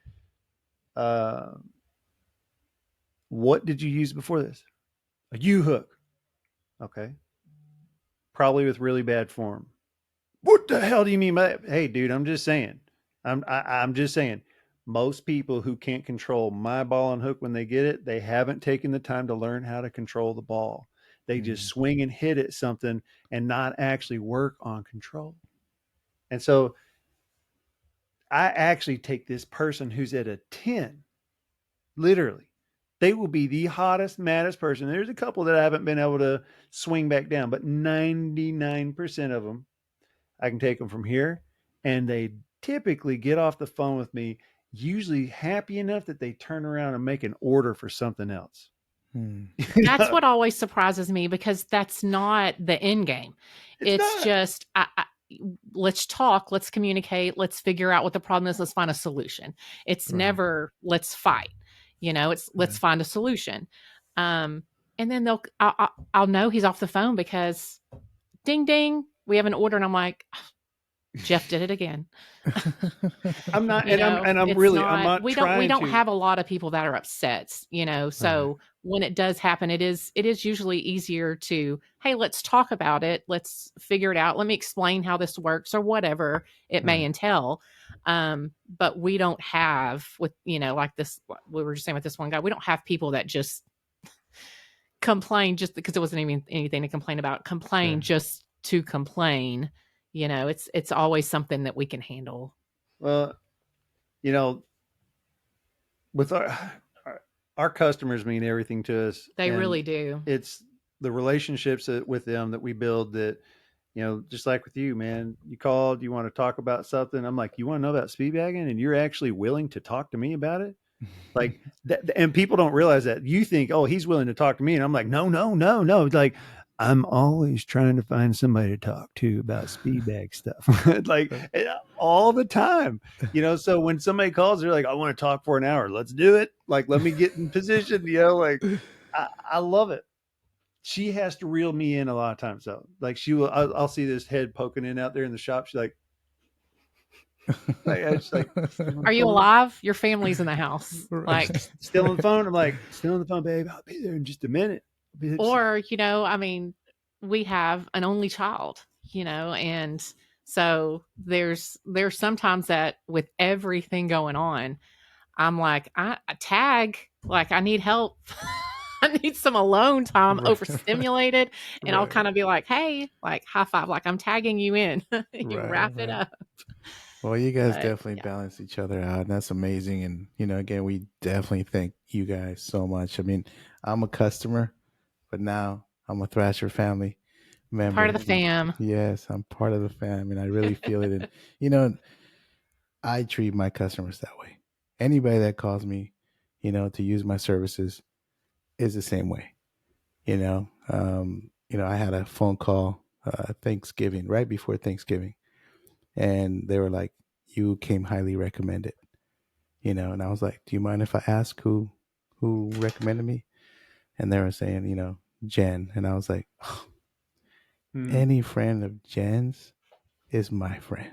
C: what did you use before this? A U-hook. Okay. Probably with really bad form. What the hell do you mean by that? Hey, dude, I'm just saying. I'm just saying. Most people who can't control my ball and hook when they get it, they haven't taken the time to learn how to control the ball. They just swing and hit at something and not actually work on control. And so I actually take this person who's at a 10, literally. They will be the hottest, maddest person. There's a couple that I haven't been able to swing back down, but 99% of them, I can take them from here. And they typically get off the phone with me, usually happy enough that they turn around and make an order for something else.
D: That's what always surprises me because that's not the end game. It's just, let's talk, let's communicate, let's figure out what the problem is. Let's find a solution. It's never, let's fight, it's let's find a solution. And then I'll know he's off the phone because ding, ding, we have an order. And I'm like, Jeff did it again.
C: I'm not, I'm not
D: we don't have a lot of people that are upset, so when it does happen, it is usually easier to, hey, let's talk about it. Let's figure it out. Let me explain how this works or whatever it may entail. But we don't have like this, we were just saying with this one guy, we don't have people that just complain just because it wasn't even anything to complain about, just to complain. It's always something that we can handle.
C: Well, with our customers mean everything to us.
D: They really do.
C: It's the relationships with them that we build that, just like with you, man, you called, you want to talk about something. I'm like, you want to know about speed bagging? And you're actually willing to talk to me about it? Like that, and people don't realize that. You think, oh, he's willing to talk to me. And I'm like, no. Like, I'm always trying to find somebody to talk to about speed bag stuff, like all the time, so when somebody calls, they're like, I want to talk for an hour. Let's do it. Like, let me get in position, like I love it. She has to reel me in a lot of times. So like I'll see this head poking in out there in the shop. She's like,
D: are you alive? Your family's in the house. Like
C: still on the phone. I'm like, still on the phone, babe. I'll be there in just a minute.
D: Or, we have an only child, and so there's sometimes that with everything going on, I'm like, I tag, like I need help. I need some alone time, overstimulated. And I'll kind of be like, hey, like high five, like I'm tagging you in. You wrap it up.
B: Well, you guys definitely balance each other out, and that's amazing. And, again, we definitely thank you guys so much. I mean, I'm a customer, but now I'm a Thrasher family member.
D: Part of the fam.
B: Yes, I'm part of the fam, and I really feel it. And you know, I treat my customers that way. Anybody that calls me, to use my services is the same way. I had a phone call Thanksgiving, right before Thanksgiving, and they were like, "You came highly recommended," and I was like, "Do you mind if I ask who recommended me?" And they were saying, Jen, and I was like, oh, any friend of Jen's is my friend.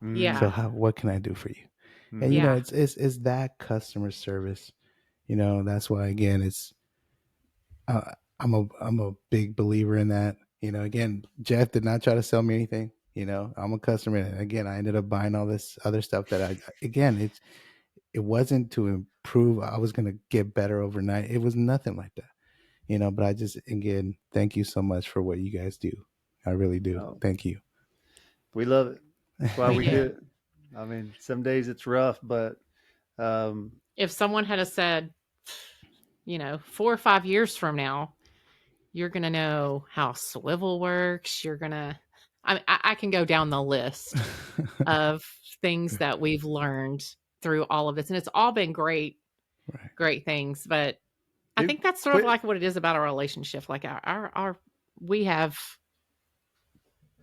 D: Yeah.
B: So what can I do for you? And
D: Yeah.
B: it's that customer service. That's why again I'm a big believer in that. Again, Jeff did not try to sell me anything. I'm a customer, and again, I ended up buying all this other stuff that it wasn't to improve. I was gonna get better overnight. It was nothing like that. But I just again thank you so much for what you guys do. I really do.
C: Oh,
B: thank you.
C: We love it. That's why we
D: do.
C: do it. I mean, some days it's rough, but
D: If someone had said, 4 or 5 years from now, you're going to know how Swivel works. You're going to, I can go down the list of things that we've learned through all of this. And it's all been great,
B: Right.
D: great things. But I think that's sort of like what it is about our relationship. Like we have,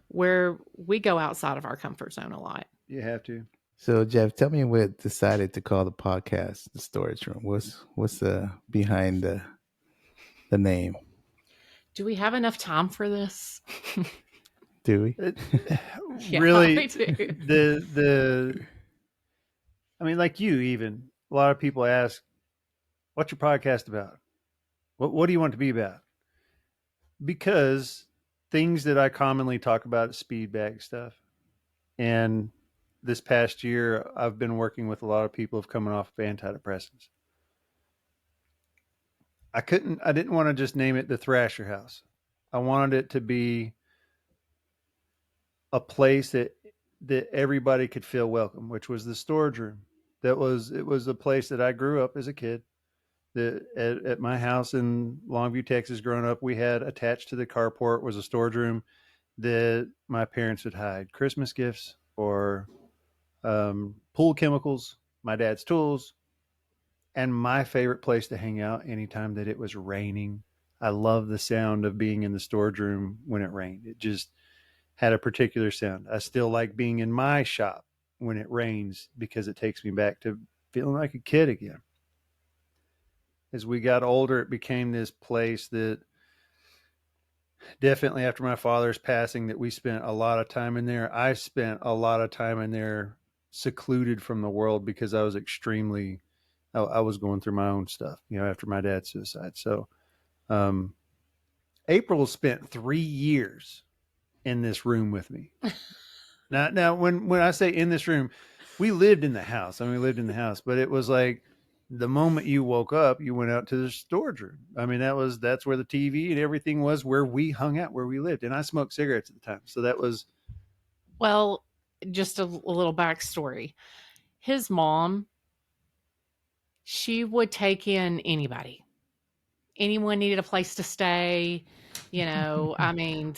D: where we go outside of our comfort zone a lot.
C: You have to.
B: So Jeff, tell me what decided to call the podcast the Storage Room. What's behind the name?
D: Do we have enough time for this?
B: Do we?
C: Really,
D: we do.
C: I mean, like you, even a lot of people ask, "What's your podcast about? What do you want it to be about?" Because things that I commonly talk about is speed bag stuff, and this past year, I've been working with a lot of people who've coming off of antidepressants. I didn't want to just name it the Thrasher House. I wanted it to be a place that everybody could feel welcome, which was the storage room. It was a place that I grew up as a kid. At my house in Longview, Texas, growing up, we had attached to the carport was a storage room that my parents would hide Christmas gifts or pool chemicals, my dad's tools, and my favorite place to hang out anytime that it was raining. I love the sound of being in the storage room when it rained. It just had a particular sound. I still like being in my shop when it rains because it takes me back to feeling like a kid again. As we got older, it became this place that definitely after my father's passing that we spent a lot of time in there. I spent a lot of time in there secluded from the world because I was I was going through my own stuff, after my dad's suicide. So April spent 3 years in this room with me. Now, when I say in this room, we lived in the house. I mean, we lived in the house, but it was like the moment you woke up, you went out to the storage room. I mean, that's where the TV and everything was, where we hung out, where we lived. And I smoked cigarettes at the time. So that was.
D: Well, just a little backstory. His mom, she would take in anybody. Anyone needed a place to stay. I mean,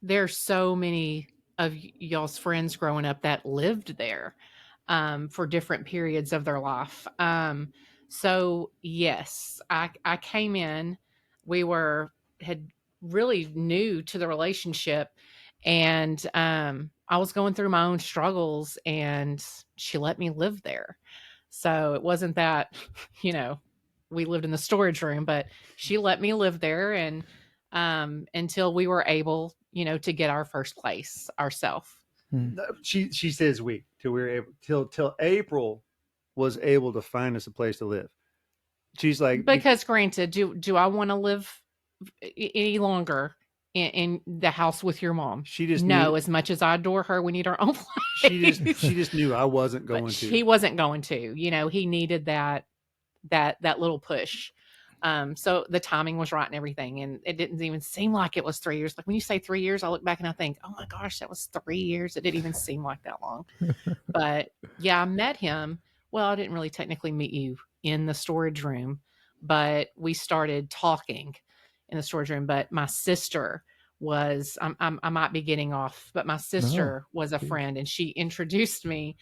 D: there's so many of y'all's friends growing up that lived there for different periods of their life. So yes, I came in. We had really new to the relationship, and I was going through my own struggles, and she let me live there. So it wasn't that, we lived in the storage room, but she let me live there, and until we were able, to get our first place ourselves.
C: She says we till we were able till April was able to find us a place to live. She's like,
D: because granted, do I want to live any longer in the house with your mom?
C: She just
D: no.
C: knew,
D: as much as I adore her, we need our own place.
C: She just knew I wasn't going to.
D: He wasn't going to. He needed that little push. So the timing was right and everything, and it didn't even seem like it was 3 years. Like when you say 3 years, I look back and I think, oh my gosh, that was 3 years. It didn't even seem like that long. But yeah, I met him. Well, I didn't really technically meet you in the storage room, but we started talking, in the storage room, but my sister was, I might be getting off, but my sister was a friend, and she introduced me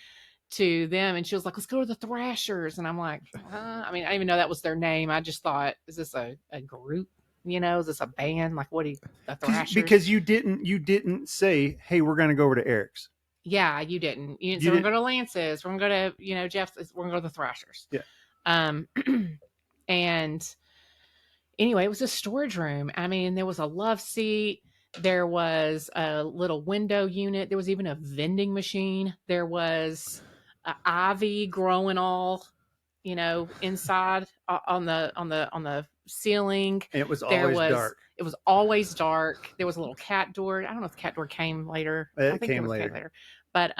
D: to them, and she was like, let's go to the Thrashers. And I'm like, I mean, I didn't even know that was their name. I just thought, is this a group? Is this a band? Like, what do you, the Thrashers?
C: Because you didn't say, hey, we're going to go over to Eric's.
D: Yeah, you didn't. You didn't say, we're going to go to Lance's. We're going to go to, Jeff's. We're going to go to the Thrashers.
C: Yeah.
D: And anyway, it was a storage room. I mean, there was a love seat. There was a little window unit. There was even a vending machine. There was an ivy growing all, inside on the ceiling.
C: And it was always dark.
D: It was always dark. There was a little cat door. I don't know if the cat door came later. I think it came later. But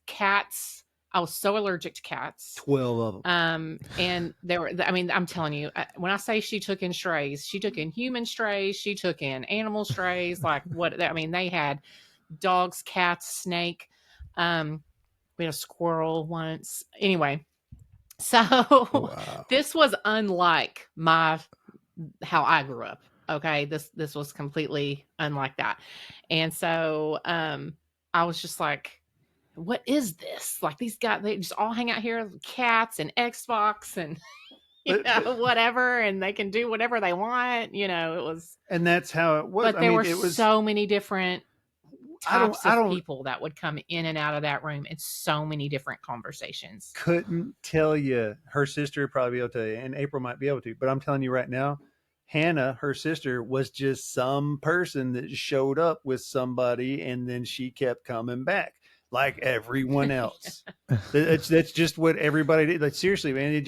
D: cats. I was so allergic to cats.
C: 12 of them.
D: And there were, I mean, I'm telling you, when I say she took in strays, she took in human strays, she took in animal strays, like I mean, they had dogs, cats, snake. We had a squirrel once. Anyway, so this was unlike how I grew up. Okay. This was completely unlike that. And so, I was just like, what is this? Like, these guys, they just all hang out here, cats and Xbox and whatever, and they can do whatever they want. It was,
C: and that's how it was.
D: But there were so many different types of people that would come in and out of that room, and so many different conversations.
C: Couldn't tell you. Her sister would probably be able to tell you, and April might be able to, but I'm telling you right now, Hannah, her sister, was just some person that showed up with somebody, and then she kept coming back. Like everyone else. That's just what everybody did. Like, seriously, man,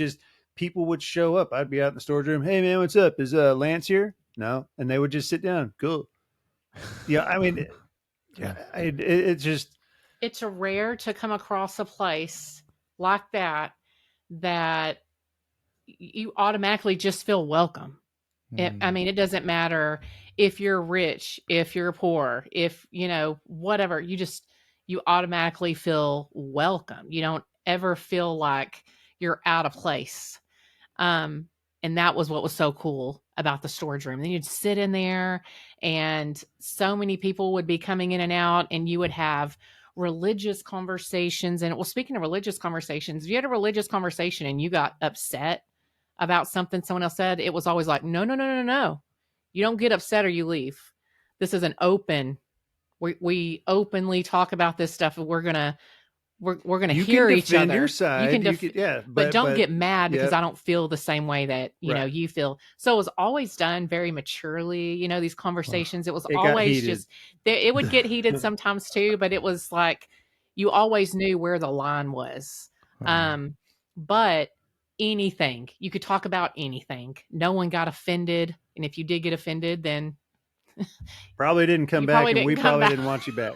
C: people would show up. I'd be out in the storage room. Hey man, what's up? Is Lance here? No. And they would just sit down. Cool. Yeah. I mean, it's just,
D: it's rare to come across a place like that you automatically just feel welcome. I mean, it doesn't matter if you're rich, if you're poor, if, whatever, you automatically feel welcome. You don't ever feel like you're out of place. And that was what was so cool about the storage room. Then you'd sit in there, and so many people would be coming in and out, and you would have religious conversations. And well, speaking of religious conversations, if you had a religious conversation and you got upset about something someone else said, it was always like, no. You don't get upset or you leave. This is an open, we openly talk about this stuff. We're gonna hear each other.
C: Your side.
D: But don't get mad because I don't feel the same way that you feel. So it was always done very maturely. These conversations. It was always just it would get heated sometimes too, but it was like you always knew where the line was. But anything, you could talk about anything. No one got offended, and if you did get offended, then
C: probably didn't come back, and we probably didn't want you back.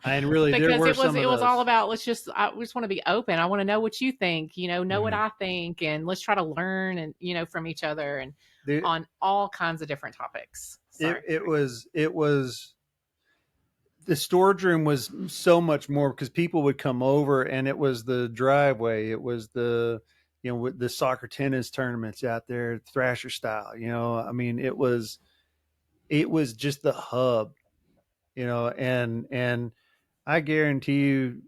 C: And really,
D: because
C: there were
D: it was all about, I just want to be open. I want to know what you think, what I think, and let's try to learn and from each other, and on all kinds of different topics.
C: It was the storage room was so much more because people would come over, and it was the driveway. It was the with the soccer tennis tournaments out there, Thrasher style. I mean, it was just the hub, and I guarantee you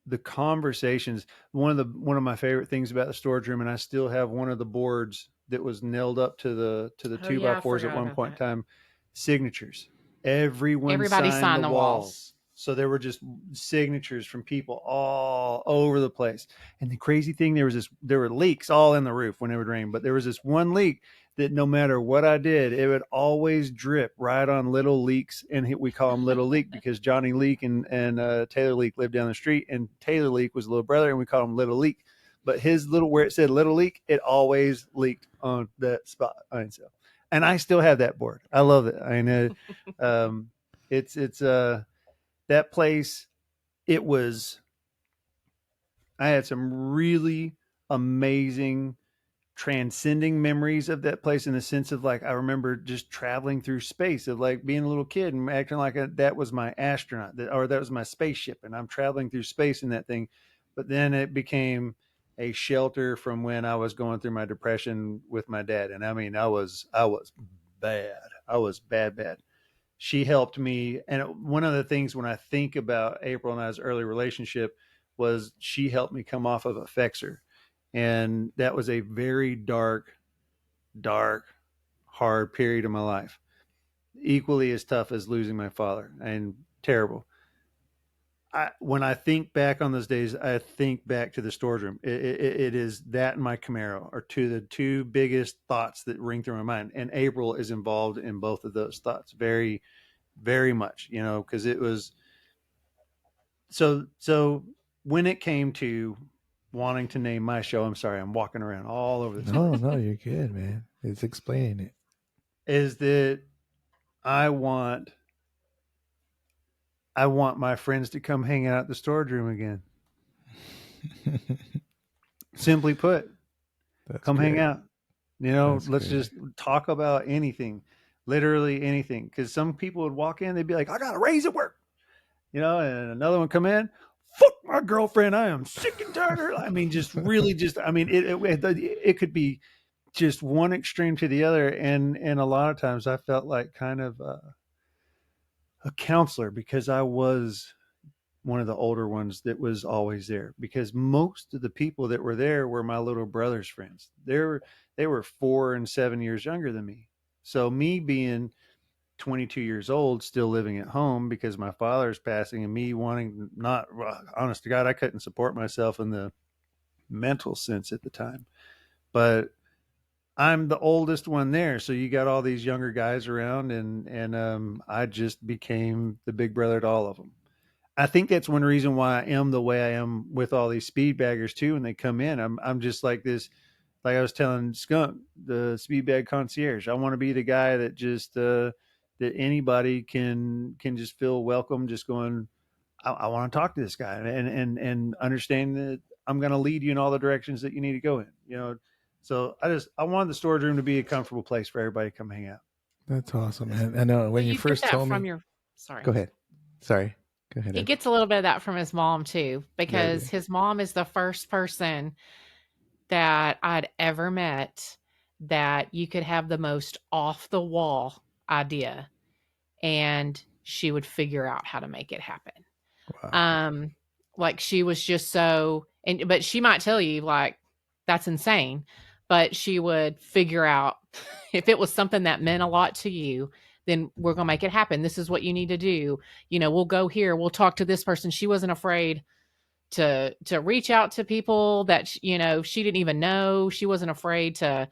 C: the conversations, one of my favorite things about the storage room, and I still have one of the boards that was nailed up to the 2x4s at one point in time, signatures. Everybody signed the walls. So there were just signatures from people all over the place. And the crazy thing, there were leaks all in the roof when it would rain, but there was this one leak that no matter what I did, it would always drip right on Little Leaks. And we call him Little Leak because Johnny Leak and Taylor Leak lived down the street, and Taylor Leak was a little brother, and we called him Little Leak. But where it said Little Leak, it always leaked on that spot. And I still have that board. I love it. I know it's that place. I had some really amazing transcending memories of that place, in the sense of, like, I remember just traveling through space, of like being a little kid and acting like that was my astronaut, or that was my spaceship, and I'm traveling through space in that thing. But then it became a shelter from when I was going through my depression with my dad. And I mean, I was bad. I was bad. She helped me. And one of the things when I think about April and I's early relationship was she helped me come off of a fixer. And that was a very dark, hard period of my life. Equally as tough as losing my father, and terrible. When I think back on those days, I think back to the storage room. It is that and my Camaro are the two biggest thoughts that ring through my mind. And April is involved in both of those thoughts very, very much, because it was so when it came to wanting to name my show, I'm sorry, I'm walking around all over the
B: place. No, you're good, man. It's explaining it.
C: Is that I want my friends to come hang out at the storage room again. Simply put, come hang out. Let's just talk about anything, literally anything. Because some people would walk in, they'd be like, I got a raise at work. And another one come in, fuck my girlfriend. I am sick and tired. I mean, just really it could be just one extreme to the other. And a lot of times I felt like kind of a counselor because I was one of the older ones that was always there, because most of the people that were there were my little brother's friends. They were 4 and 7 years younger than me. So me being 22 years old, still living at home because my father's passing, and me wanting not, honest to God, I couldn't support myself in the mental sense at the time. But I'm the oldest one there, so you got all these younger guys around, and I just became the big brother to all of them. I think that's one reason why I am the way I am with all these speed baggers too. When they come in, I'm just like this. Like I was telling Skunk, the speed bag concierge. I want to be the guy that just that anybody can just feel welcome. Just going, I want to talk to this guy and understand that I'm going to lead you in all the directions that you need to go in. So I wanted the storage room to be a comfortable place for everybody to come hang out.
B: That's awesome, man. I know when you first told me.
D: Sorry.
B: Go ahead. Sorry. Go ahead.
D: He gets a little bit of that from his mom too, because his mom is the first person that I'd ever met that you could have the most off the wall idea and she would figure out how to make it happen. Wow. Like she was just but she might tell you like, that's insane, but she would figure out if it was something that meant a lot to you, then we're going to make it happen. This is what you need to do. We'll go here. We'll talk to this person. She wasn't afraid to reach out to people that, she didn't even know. She wasn't afraid to,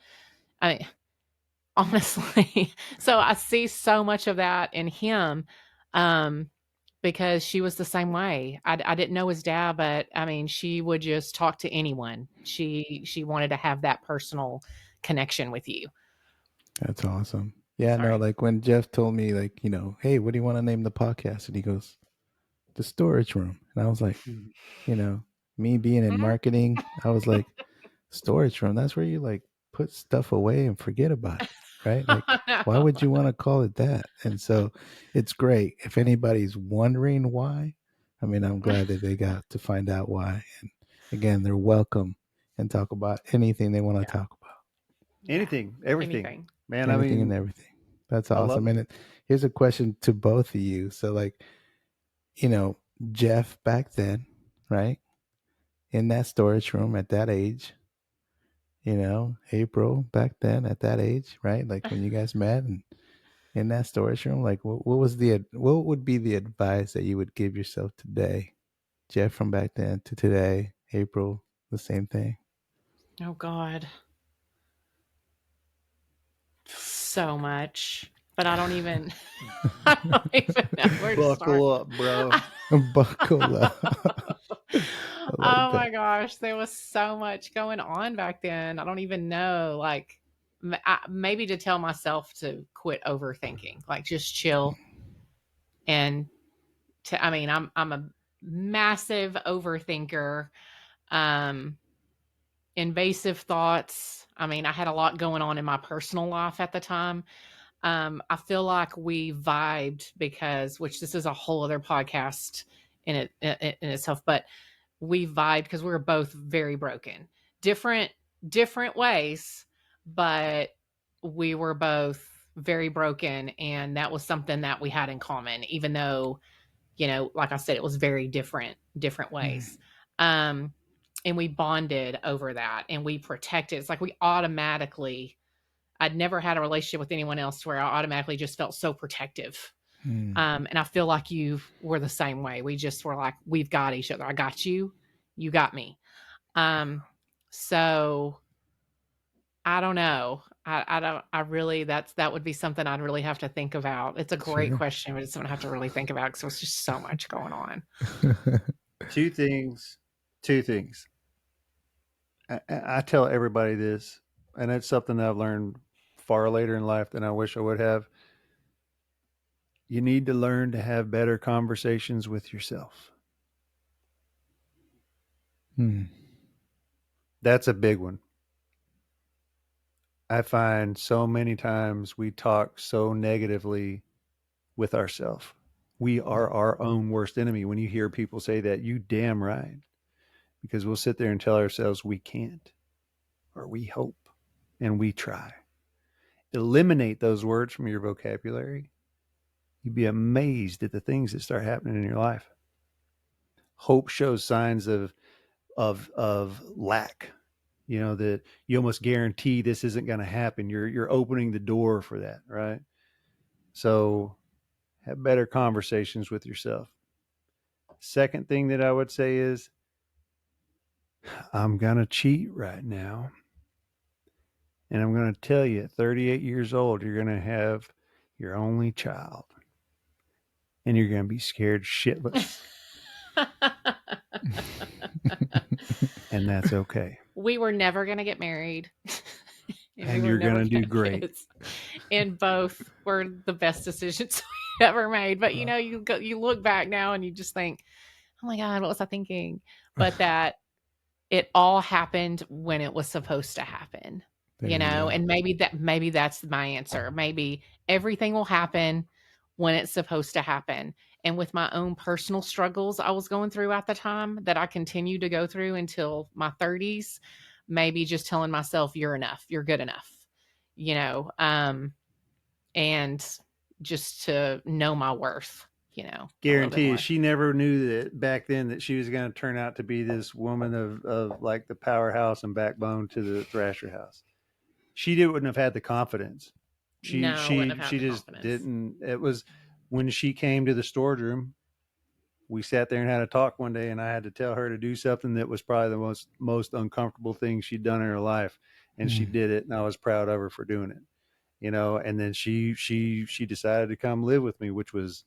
D: honestly. So I see so much of that in him, because she was the same way. I didn't know his dad, but I mean, she would just talk to anyone. She wanted to have that personal connection with you.
B: That's awesome. Yeah, no, like when Jeff told me, like, hey, what do you want to name the podcast? And he goes, The Storage Room. And I was like, me being in marketing, I was like, storage room, that's where you like put stuff away and forget about it, right? Like, why would you want to call it that? And so it's great. If anybody's wondering why, I mean, I'm glad that they got to find out why. And again, they're welcome and talk about anything they want to talk about.
C: Anything, everything. Man,
B: anything and everything. That's awesome. And here's a question to both of you. So like, Jeff back then, right? In that storage room at that age, April back then at that age, right? Like when you guys met and in that storage room, like what would be the advice that you would give yourself today? Jeff from back then to today, April, the same thing.
D: Oh God. So much, but I don't even know where to start.
C: Buckle up, bro.
B: Buckle up.
D: Oh my gosh, there was so much going on back then. I don't even know. Like, maybe to tell myself to quit overthinking, like just chill. And I'm a massive overthinker. Invasive thoughts. I mean, I had a lot going on in my personal life at the time. I feel like we vibed which this is a whole other podcast in itself, but we vibed because we were both very broken, different ways, but we were both very broken. And that was something that we had in common, even though, like I said, it was very different ways. And we bonded over that, and we protected. It's like I'd never had a relationship with anyone else where I automatically just felt so protective. And I feel like you were the same way. We just were like, we've got each other. I got you. You got me. So I don't know. That would be something I'd really have to think about. It's a great question, but it's something I have to really think about because there's just so much going on.
C: Two things. I tell everybody this, and it's something that I've learned far later in life than I wish I would have. You need to learn to have better conversations with yourself. That's a big one. I find so many times we talk so negatively with ourselves. We are our own worst enemy. When you hear people say that, you damn right. Because we'll sit there and tell ourselves we can't, or we hope, and we try. Eliminate those words from your vocabulary. You'd be amazed at the things that start happening in your life. Hope shows signs of lack. That you almost guarantee this isn't going to happen. You're opening the door for that, right? So have better conversations with yourself. Second thing that I would say is, I'm going to cheat right now. And I'm going to tell you, at 38 years old, you're going to have your only child. And you're going to be scared shitless. And that's okay.
D: We were never going to get married.
C: And you're going to do great.
D: Kids. And both were the best decisions we ever made. But you look back now and you just think, oh my God, what was I thinking? But that it all happened when it was supposed to happen. And maybe that's my answer. Maybe everything will happen when it's supposed to happen. And with my own personal struggles I was going through at the time that I continue to go through until my 30s, maybe just telling myself, you're enough, you're good enough, and just to know my worth,
C: Guarantee she never knew that back then that she was going to turn out to be this woman of like the powerhouse and backbone to the Thrasher House. She wouldn't have had the confidence. She just didn't. It was when she came to the storage room, we sat there and had a talk one day, and I had to tell her to do something that was probably the most uncomfortable thing she'd done in her life, and she did it, and I was proud of her for doing it. And then she decided to come live with me, which was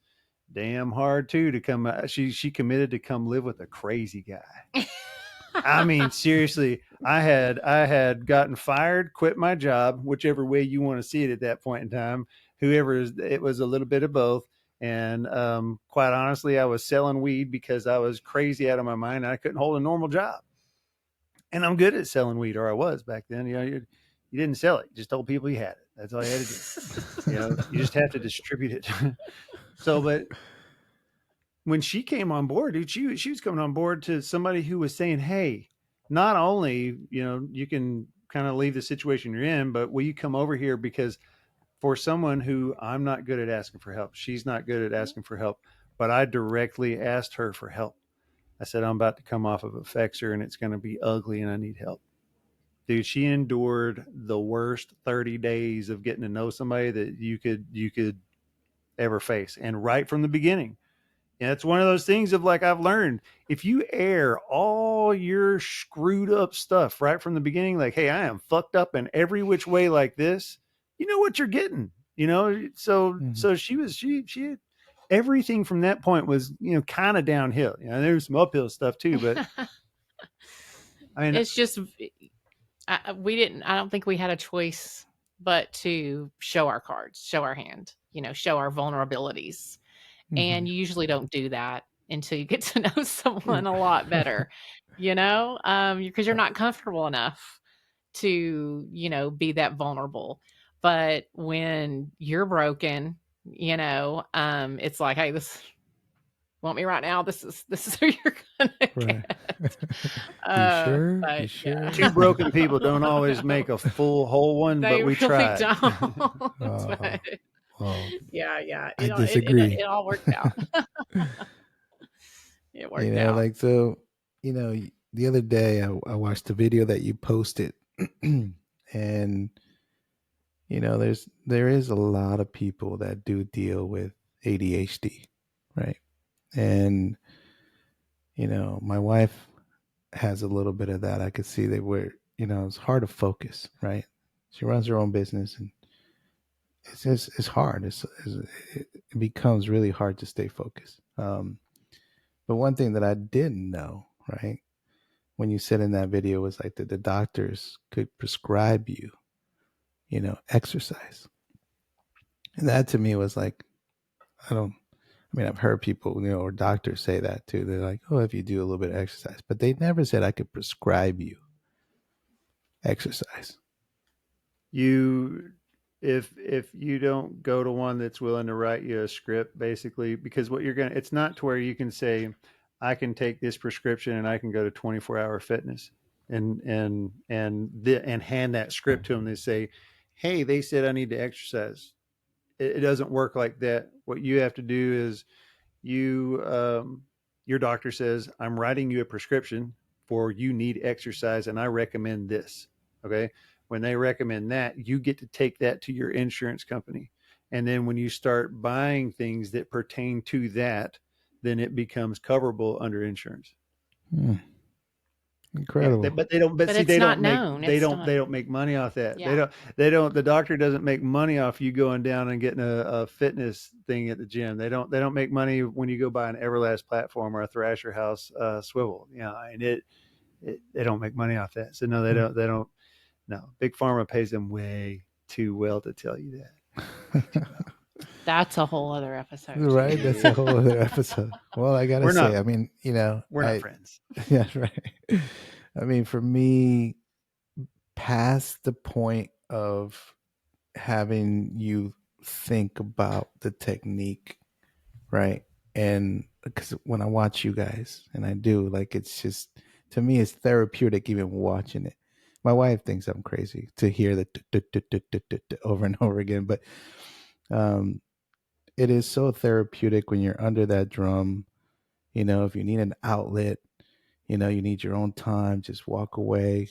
C: damn hard too to come. She committed to come live with a crazy guy. I mean, seriously, I had gotten fired, quit my job, whichever way you want to see it at that point in time. It was a little bit of both. And quite honestly, I was selling weed because I was crazy out of my mind. And I couldn't hold a normal job. And I'm good at selling weed, or I was back then. You didn't sell it; you just told people you had it. That's all you had to do. You just have to distribute it. So, but when she came on board, dude, she was coming on board to somebody who was saying, hey, not only, you can kind of leave the situation you're in, but will you come over here? Because for someone who I'm not good at asking for help, she's not good at asking for help, but I directly asked her for help. I said, I'm about to come off of a Fexer and it's going to be ugly and I need help. Dude, she endured the worst 30 days of getting to know somebody that you could ever face. And right from the beginning, and it's one of those things of like, I've learned if you air all your screwed up stuff right from the beginning, like, hey, I am fucked up in every which way like this, you know what you're getting, So she everything from that point was, kind of downhill. There was some uphill stuff too, but I mean,
D: it's just, I don't think we had a choice but to show our cards, show our hand, show our vulnerabilities. And you usually don't do that until you get to know someone a lot better, because you're not comfortable enough to, be that vulnerable. But when you're broken, it's like, hey, Want me right now? This is who you're gonna
B: Right.
D: get.
B: You sure? You
D: But
B: sure?
C: Two broken people don't always make a full whole one,
D: they
C: but we
D: really
C: tried.
D: don't.
B: Oh,
D: But
B: well,
D: yeah,
B: I disagree.
D: it all worked out. It
B: You
D: worked
B: know,
D: out.
B: like, so, the other day I watched the video that you posted, and there is a lot of people that do deal with ADHD, right? And my wife has a little bit of that. I could see that where it's hard to focus, right? She runs her own business, and it's hard. It becomes really hard to stay focused. But one thing that I didn't know, right, when you said in that video was like that the doctors could prescribe you, exercise. And that to me was like, I've heard people, or doctors say that too. They're like, oh, if you do a little bit of exercise, but they never said I could prescribe you exercise.
C: You if you don't go to one that's willing to write you a script, basically, because what you're gonna, it's not to where you can say, I can take this prescription and I can go to 24-hour fitness and hand that script to them. They say, hey, they said I need to exercise. It doesn't work like that. What you have to do is you your doctor says, I'm writing you a prescription for you need exercise and I recommend this. Okay. When they recommend that, you get to take that to your insurance company. And then when you start buying things that pertain to that, then it becomes coverable under insurance. Yeah,
B: Incredible.
C: but they don't. But
D: But
C: see,
D: it's
C: they
D: not
C: don't make.
D: known.
C: They
D: It's
C: don't.
D: not.
C: They don't make money off that. They
D: Yeah.
C: don't. They don't. The doctor doesn't make money off you going down and getting a fitness thing at the gym. They don't. They don't make money when you go buy an Everlast platform or a Thrasher House swivel. And they don't make money off that. So no, they don't. They don't. No, Big Pharma pays them way too well to tell you that. Way too well.
D: That's a whole other episode.
B: Right? That's a whole other episode. Well, I gotta
C: We're
B: say,
C: not.
B: I mean,
C: We're not friends.
B: Yeah, right. I mean, for me, past the point of having you think about the technique, right? And because when I watch you guys, and I do, like, it's just, to me, it's therapeutic even watching it. My wife thinks I'm crazy to hear the over and over again, but um, it is so therapeutic when you're under that drum. If you need an outlet, you need your own time, just walk away.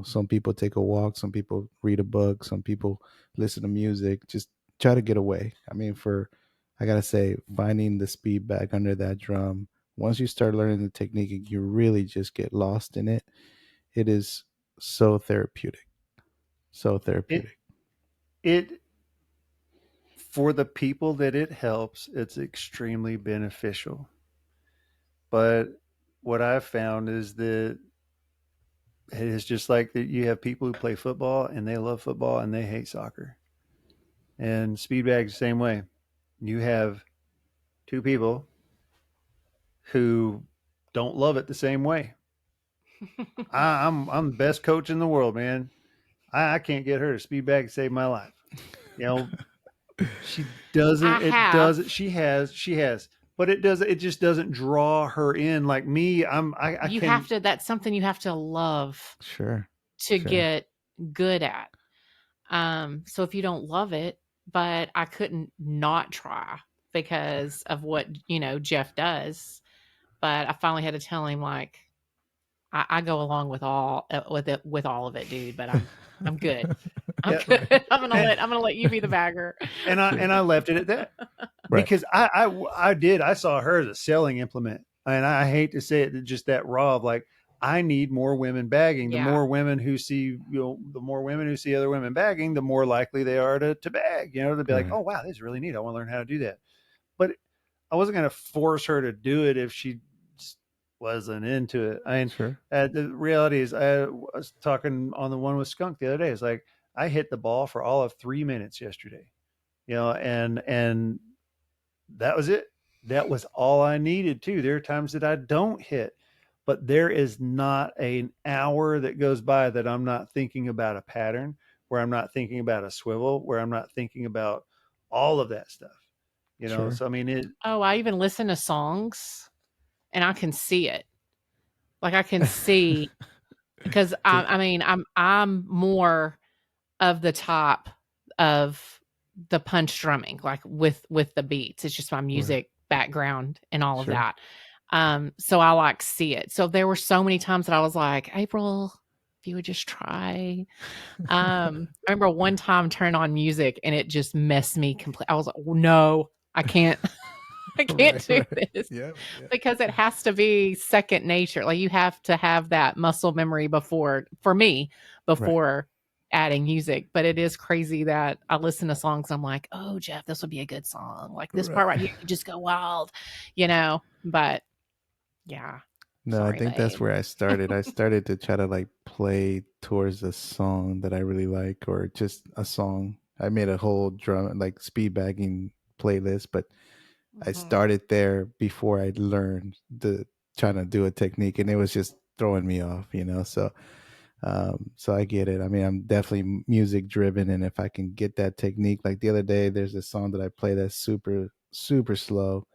B: Some people take a walk, some people read a book, some people listen to music, just try to get away. I mean, I gotta say, finding the speed back under that drum, once you start learning the technique, you really just get lost in it. It is so therapeutic. So
C: It
B: therapeutic.
C: it for the people that it helps, it's extremely beneficial. But what I've found is that it is just like that. You have people who play football and they love football and they hate soccer. And speed bags the same way. You have two people who don't love it the same way. I'm the best coach in the world, man. I can't get her to speed bag to save my life. You know, she doesn't.
D: I
C: It
D: have.
C: does. She has, but it does. It just doesn't draw her in like me. I
D: You
C: can.
D: have to. That's something you have to love
B: Sure.
D: to
B: Sure.
D: get good at. So if you don't love it, but I couldn't not try because of what Jeff does. But I finally had to tell him, like, I go along with all with all of it, dude. But I'm good. I'm
C: Yeah,
D: good. I'm gonna let you be the bagger.
C: and I left it at that
B: Right.
C: because I saw her as a selling implement, and I hate to say it, just that raw of like, I need more women bagging. The
D: Yeah.
C: more women who see, the more women who see other women bagging, the more likely they are to bag. They'll be like,
B: Right.
C: oh wow, this is really neat. I want to learn how to do that. But I wasn't going to force her to do it if she wasn't into it. I mean,
B: Sure.
C: the reality is, I was talking on the one with Skunk the other day. It's like I hit the ball for all of 3 minutes yesterday, and that was it. That was all I needed too. There are times that I don't hit, but there is not an hour that goes by that I'm not thinking about a pattern, where I'm not thinking about a swivel, where I'm not thinking about all of that stuff. Sure. So I mean,
D: I even listen to songs, and I can see it. Like I can see because I mean I'm more of the top of the punch drumming, like with the beats. It's just my music background and all of that. So I like see it. So there were so many times that I was like, April, if you would just try. I remember one time turning on music and it just messed me completely. I was like, no, I can't. I can't do this because it has to be second nature. Like you have to have that muscle memory before adding music. But it is crazy that I listen to songs. I'm like, oh, Jeff, this would be a good song. Like this part right here, you just go wild, but yeah.
B: No,
D: Sorry,
B: I think that's
D: babe.
B: where I started. I started to try to like play towards a song that I really like, or just a song. I made a whole drum like speed bagging playlist, but I started there before I learned the trying to do a technique, and it was just throwing me off, so I get it. I mean, I'm definitely music driven, and if I can get that technique, like the other day, there's a song that I play that's super super slow,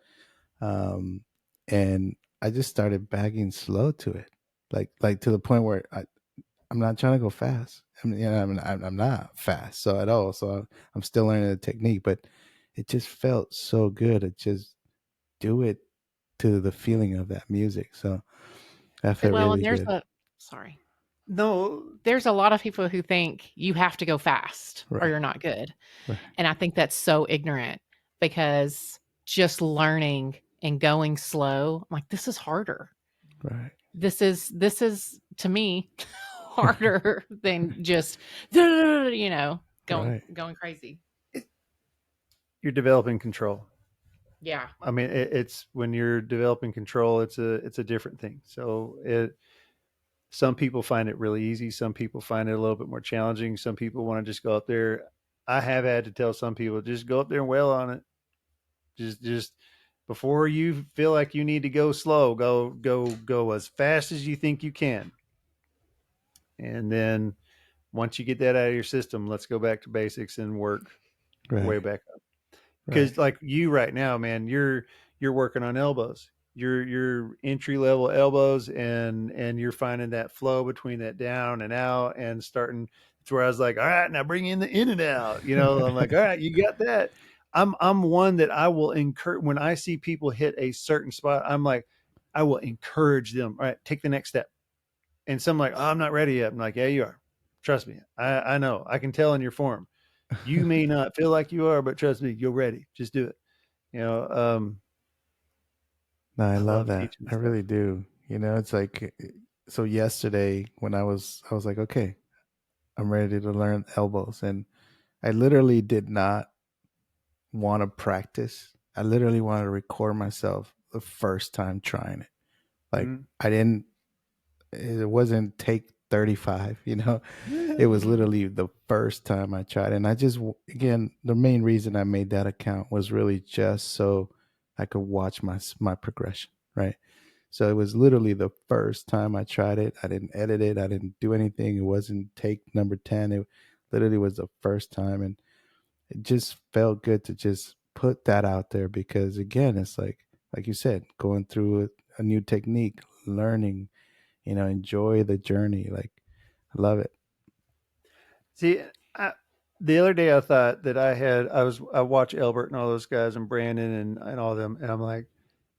B: and I just started bagging slow to it, like to the point where I'm not trying to go fast. I mean, I'm not fast so at all. So I'm still learning the technique, but it just felt so good to just do it to the feeling of that music. So that felt
D: Well, and
B: really good.
D: sorry.
C: no,
D: There's a lot of people who think you have to go fast or
B: Right.
D: you're not good.
B: Right.
D: And I think that's so ignorant because just learning and going slow, I'm like, this is harder.
B: Right.
D: This is to me harder than just going
B: Right.
D: going crazy.
C: you're developing control.
D: Yeah.
C: I mean, it's when you're developing control, it's a different thing. So some people find it really easy. Some people find it a little bit more challenging. Some people want to just go up there. I have had to tell some people just go up there and wail on it. Just before you feel like you need to go slow, go as fast as you think you can, and then once you get that out of your system, let's go back to basics and work our way
B: Right.
C: back up.
B: Right.
C: Because like you right now, man, you're working on elbows. Your entry level elbows, and you're finding that flow between that down and out and starting. It's where I was like, all right, now bring in the in and out. I'm like, all right, you got that. I'm one that I will encourage when I see people hit a certain spot. I'm like, I will encourage them. All right, take the next step. And some like, oh, I'm not ready yet. I'm like, yeah, you are. Trust me. I know. I can tell in your form. You may not feel like you are, but trust me, you're ready. Just do it. You know, um,
B: No, I
C: I
B: love
C: love
B: that.
C: teaching
B: I
C: stuff.
B: really do. It's like, so yesterday when I was like, okay, I'm ready to learn elbows, and I literally did not want to practice. I literally wanted to record myself the first time trying it. Like
C: Mhm.
B: I didn't. It wasn't take 35. It was literally the first time I tried, and I just again the main reason I made that account was really just so I could watch my progression, right? So it was literally the first time I tried it. I didn't edit it. I didn't do anything. It wasn't take number 10. It literally was the first time, and it just felt good to just put that out there because again, it's like you said, going through a new technique, learning, enjoy the journey. Like I love it.
C: See, I, the other day I thought that I watch Albert and all those guys and Brandon and all them, and I'm like,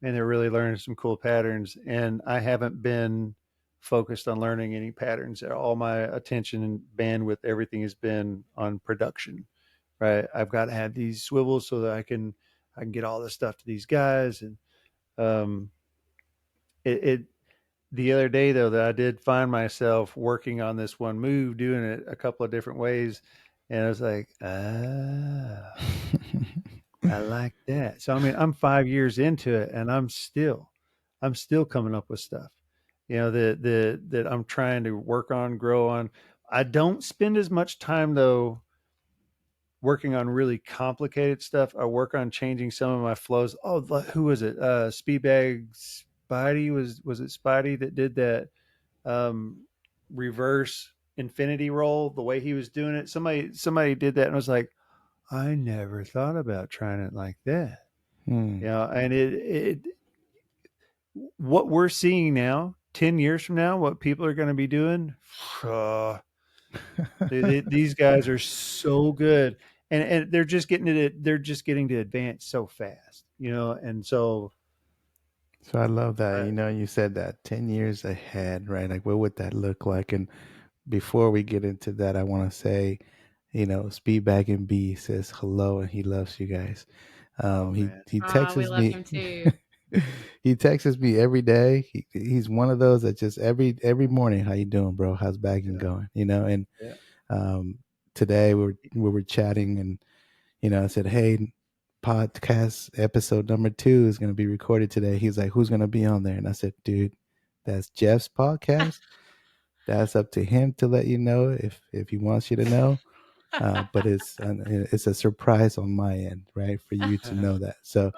C: man, they're really learning some cool patterns, and I haven't been focused on learning any patterns. All my attention and bandwidth, everything has been on production. Right, I've got to have these swivels so that I can get all this stuff to these guys, and um, it the other day though that I did find myself working on this one move, doing it a couple of different ways, and I was like, I like that. So I mean, I'm 5 years into it, and I'm still coming up with stuff, that I'm trying to work on, grow on. I don't spend as much time though working on really complicated stuff. I work on changing some of my flows. Oh, who was it? Speedbag Spidey was it Spidey that did that reverse infinity roll the way he was doing it? Somebody did that and I was like, I never thought about trying it like that. Yeah, and it what we're seeing now, 10 years from now, what people are going to be doing, uh, these guys are so good, and they're just getting it. They're just getting to advance so fast, and so
B: So I love that.
C: uh,
B: You said that 10 years ahead, right? Like, what would that look like? And before we get into that, I want to say, Speedbag and B says hello and he loves you guys.
C: oh
B: He
C: man,
B: he
D: Oh, we
B: texts
D: love
B: me.
D: him too.
B: He texts me every day. He's one of those that just every morning, how you doing, bro? How's bagging
C: yeah,
B: going? And
C: yeah.
B: um, today we were chatting, and I said, hey, podcast episode number 2 is going to be recorded today. He's like, who's going to be on there? And I said, dude, that's Jeff's podcast. That's up to him to let you know if he wants you to know. But it's a surprise on my end, right, for you to know that. So,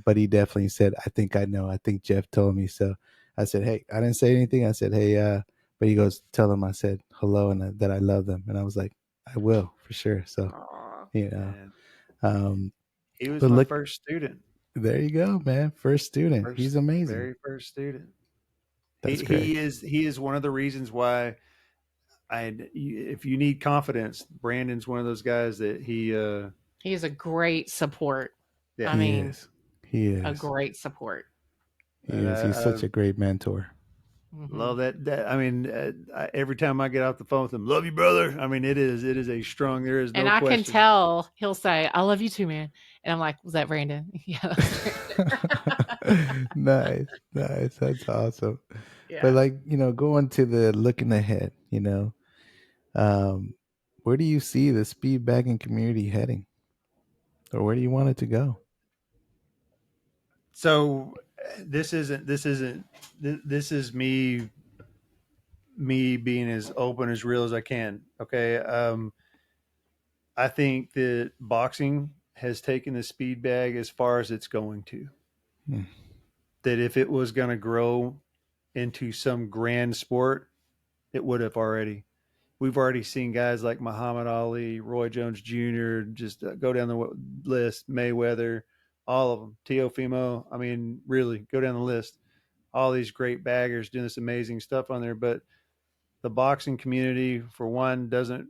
B: but he definitely said, I think I know. I think Jeff told me. So I said, hey, I didn't say anything. I said, hey, but he goes, tell him I said hello and that I love them. And I was like, I will for sure. So,
D: Aw.
B: you know,
C: Man,
B: um,
C: he was
B: but
C: my
B: look,
C: first student,
B: there you go, man. First student.
C: first
B: He's amazing.
C: very first student.
B: That's
C: He
B: great.
C: he is one of the reasons why if you need confidence, Brandon's one of those guys that
D: He is a great support.
C: yeah,
D: I
B: He
D: mean,
B: is. He
D: a
B: is.
D: great support.
B: He
C: and
B: is. He's
C: I
B: such a great mentor.
D: Hmm.
C: love that I mean, every time I get off the phone with him, love you, brother. I mean, it is a strong. There is
D: And
C: no
D: I can
C: question.
D: tell he'll say, I love you too, man. And I'm like, was that Brandon? Yeah, that was Brandon.
B: Nice. Nice. That's awesome. But
D: Yeah.
B: like, going to the looking ahead, um, where do you see the speed bagging community heading? Or where do you want it to go?
C: So this is me being as open as real as I can. Okay, I think that boxing has taken the speed bag as far as it's going to.
B: Hmm.
C: That if it was going to grow into some grand sport, it would have already. We've already seen guys like Muhammad Ali, Roy Jones Jr., just go down the list, Mayweather, all of them, Teofimo. I mean, really, go down the list. All these great baggers doing this amazing stuff on there. But the boxing community, for one, doesn't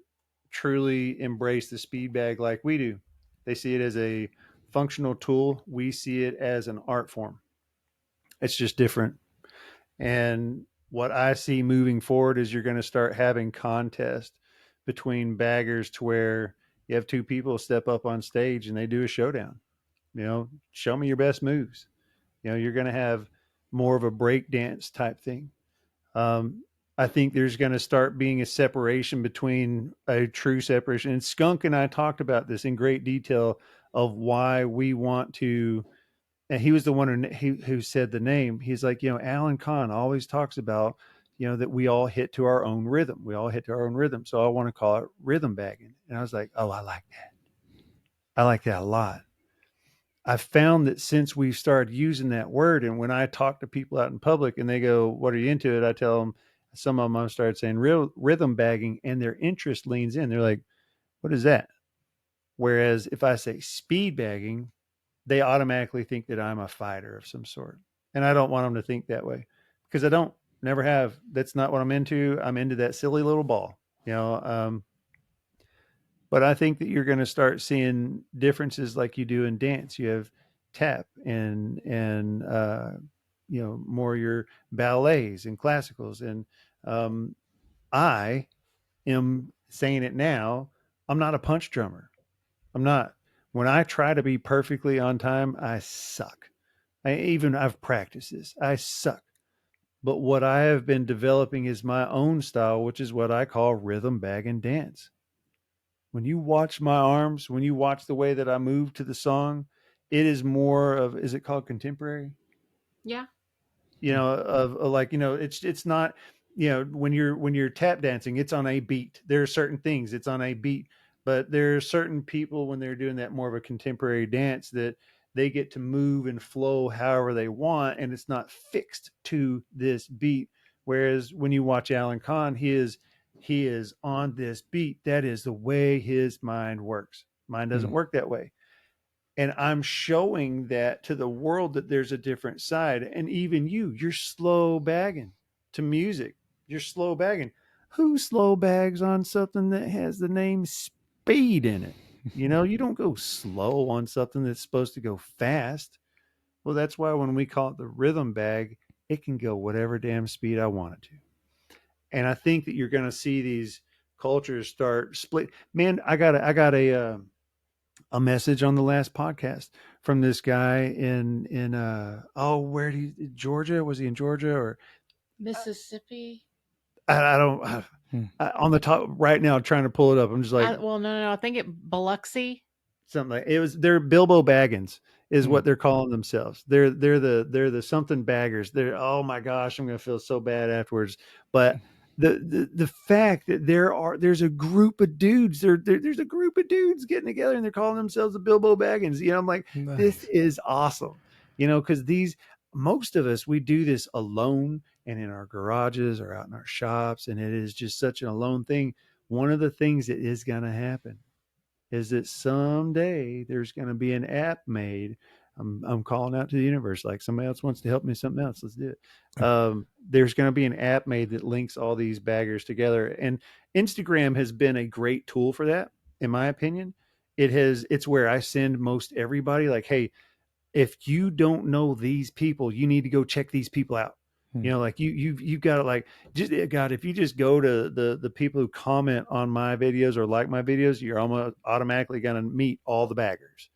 C: truly embrace the speed bag like we do. They see it as a functional tool. We see it as an art form. It's just different. And what I see moving forward is you're going to start having contests between baggers to where you have two people step up on stage and they do a showdown. Show me your best moves. You're going to have more of a break dance type thing. Um, I think there's going to start being a separation between a true separation. And Skunk and I talked about this in great detail of why we want to. And he was the one who said the name. He's like, Alan Kahn always talks about, that we all hit to our own rhythm. We all hit to our own rhythm. So I want to call it rhythm bagging. And I was like, oh, I like that. I like that a lot. I've found that since we've started using that word, and when I talk to people out in public and they go, what are you into it? I tell them, some of them I've started saying real rhythm bagging, and their interest leans in. They're like, what is that? Whereas if I say speed bagging, they automatically think that I'm a fighter of some sort. And I don't want them to think that way because I don't, never have. That's not what I'm into. I'm into that silly little ball, you know. But I think that you're going to start seeing differences like you do in dance. You have tap and more your ballets and classicals. And I am saying it now. I'm not a punch drummer. I'm not. When I try to be perfectly on time, I suck. I've practiced this. I suck. But what I have been developing is my own style, which is what I call rhythm bag and dance. When you watch my arms, when you watch the way that I move to the song, it is more of, is it called contemporary?
D: Yeah.
C: Of like, it's not, when you're tap dancing, it's on a beat. There are certain things, it's on a beat. But there are certain people when they're doing that more of a contemporary dance that they get to move and flow however they want, and it's not fixed to this beat. Whereas when you watch Alan Kahn, he is on this beat. That is the way his mind works. Mine doesn't
B: Hmm.
C: work that way. And I'm showing that to the world that there's a different side. And even you're slow bagging to music. You're slow bagging. Who slow bags on something that has the name speed in it? You don't go slow on something that's supposed to go fast. Well, that's why when we call it the rhythm bag, it can go whatever damn speed I want it to. And I think that you're going to see these cultures start split. Man, I got a message on the last podcast from this guy in where did he Georgia? Was he in Georgia or
D: Mississippi?
C: I don't on the top right now trying to pull it up. I'm just like
D: no. I think it Biloxi.
C: something like it was. They're Bilbo Baggins is what they're calling themselves. They're the something baggers. They're oh my gosh, I'm gonna feel so bad afterwards. But the fact that there's a group of dudes there's a group of dudes getting together and they're calling themselves the Bilbo Baggins. I'm like,
B: Nice.
C: This is awesome. Because most of us we do this alone and in our garages or out in our shops, and it is just such an alone thing. One of the things that is going to happen is that someday there's going to be an app made. I'm calling out to the universe, like somebody else wants to help me with something else. Let's do it. There's going to be an app made that links all these baggers together. And Instagram has been a great tool for that, in my opinion. It's where I send most everybody like, hey, if you don't know these people, you need to go check these people out. Like you've got to like just God, if you just go to the people who comment on my videos or like my videos, you're almost automatically going to meet all the baggers.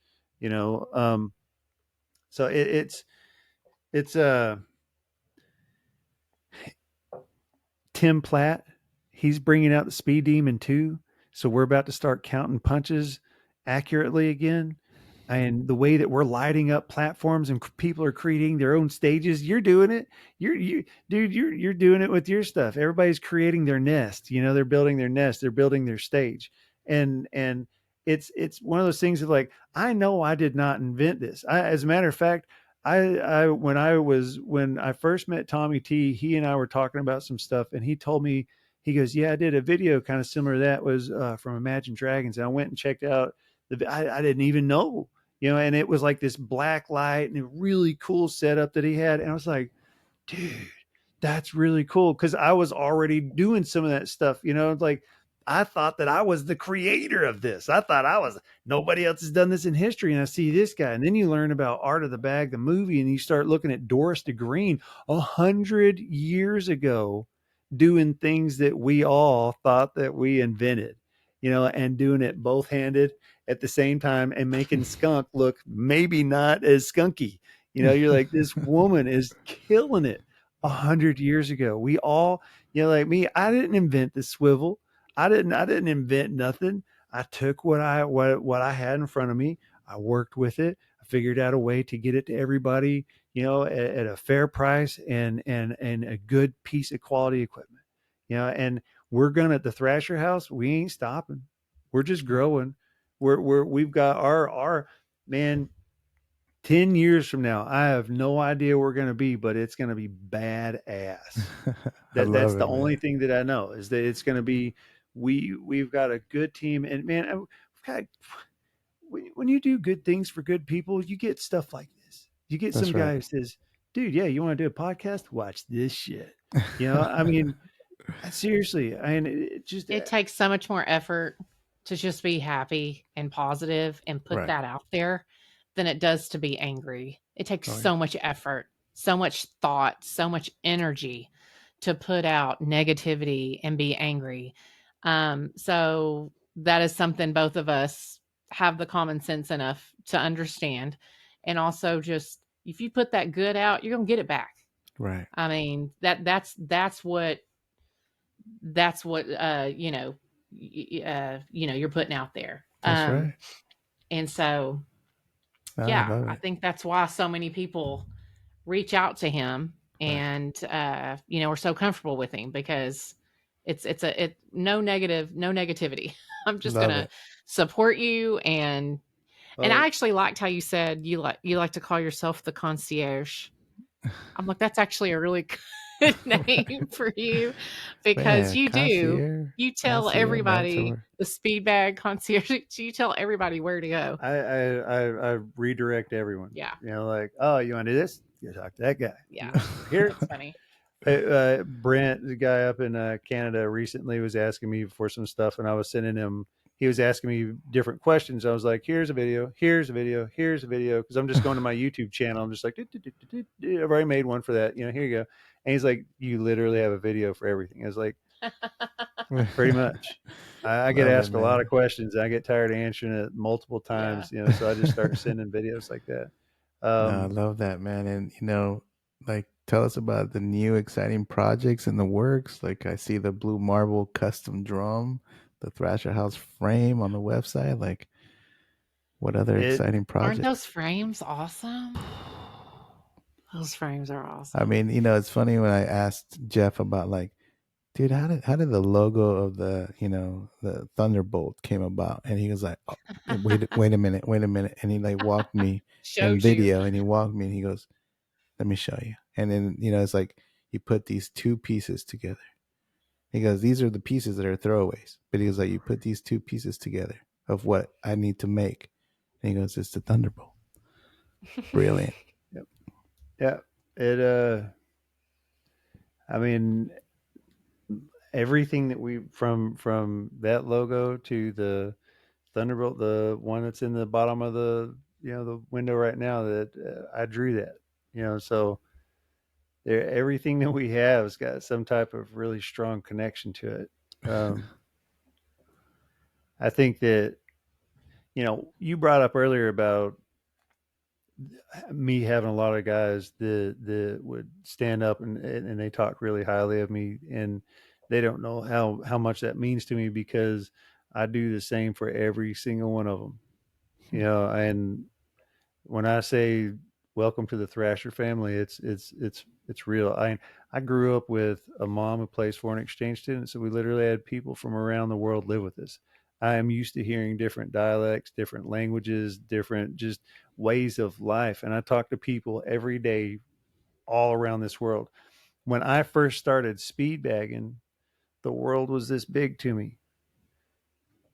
C: So it's Tim Platt. He's bringing out the Speed Demon 2. So we're about to start counting punches accurately again. And the way that we're lighting up platforms and people are creating their own stages, you're doing it. You're doing it with your stuff. Everybody's creating their nest. They're building their nest. They're building their stage. And it's one of those things of like, I know I did not invent this. As a matter of fact, when I first met Tommy T, he and I were talking about some stuff, and he told me, he goes, yeah, I did a video kind of similar to that, was from Imagine Dragons. And I went and checked out I didn't even know, and it was like this black light and a really cool setup that he had. And I was like, dude, that's really cool. Cause I was already doing some of that stuff, like I thought that I was the creator of this. I thought nobody else has done this in history. And I see this guy. And then you learn about Art of the Bag, the movie, and you start looking at Doris DeGreen 100 years ago, doing things that we all thought that we invented, and doing it both handed at the same time and making skunk look maybe not as skunky. You're like, this woman is killing it 100 years ago. We all, like me, I didn't invent the swivel. I didn't invent nothing. I took what I had in front of me. I worked with it. I figured out a way to get it to everybody, at a fair price and a good piece of quality equipment. And at the Thrasher House, we ain't stopping. We're just growing. We've got our man. 10 years from now, I have no idea where we're going to be, but it's going to be badass. That's the only thing that I know, is that it's going to be, we've got a good team. And man, when you do good things for good people, you get stuff like this. You get some guy who says, dude, yeah, you want to do a podcast? Watch this shit. I mean, seriously.
D: It takes so much more effort to just be happy and positive and put that out there than it does to be angry. It takes so much effort, so much thought, so much energy to put out negativity and be angry. So that is something both of us have the common sense enough to understand. And also, just if you put that good out, you're going to get it back.
B: Right.
D: I mean, that's what you're putting out there.
B: That's right.
D: And so, I think that's why so many people reach out to him and, we're so comfortable with him, because it's no negativity. I'm just going to support you. And I actually liked how you said you like to call yourself the concierge. I'm like, that's actually a really good name for you because
B: Man, concierge.
D: you tell
B: Concierge
D: everybody
B: mentor.
D: the speed bag concierge. You tell everybody where to go.
C: I redirect everyone.
D: Yeah.
C: You know, like, oh, you want to do this? You talk to that guy.
D: Yeah.
C: You know, here,
D: That's funny.
C: Brent, the guy up in Canada, recently was asking me for some stuff, and I was sending him. He was asking me different questions. I was like, "Here's a video. Here's a video. Here's a video." Because I'm just going to my YouTube channel. I'm just like, I've already made one for that. You know, here you go. And he's like, "You literally have a video for everything." I was like, "Pretty much." I get
B: Love it,
C: asked a lot
B: man.
C: of questions. And I get tired of answering it multiple times.
D: Yeah.
C: You know, so I just start sending videos like that.
B: No, I love that, man. And like, tell us about the new exciting projects in the works. Like, I see the blue marble custom drum, the Thrasher House frame on the website. Like, what other
C: it
B: exciting
D: Aren't
B: projects?
D: those frames awesome? Those frames are awesome.
B: I mean, it's funny when I asked Jeff about, like, dude, how did the logo of the Thunderbolt came about? And he was like, oh, wait a minute, and he like walked me in
D: Showed you.
B: video, and he walked me, and he goes, let me show you. And then it's like you put these two pieces together. He goes, these are the pieces that are throwaways, but he goes, like, you put these two pieces together of what I need to make. And he goes, it's the Thunderbolt. Brilliant.
C: Yep. Yeah. It I mean, everything that we from that logo to the Thunderbolt, the one that's in the bottom of the window right now, that I drew that. So everything that we have has got some type of really strong connection to it. I think that you brought up earlier about me having a lot of guys that would stand up and they talk really highly of me, and they don't know how much that means to me, because I do the same for every single one of them. And when I say welcome to the Thrasher family, it's real. I grew up with a mom who plays foreign exchange students, so we literally had people from around the world live with us. I am used to hearing different dialects, different languages, different just ways of life, and I talk to people every day all around this world. When I first started speed bagging, the world was this big to me.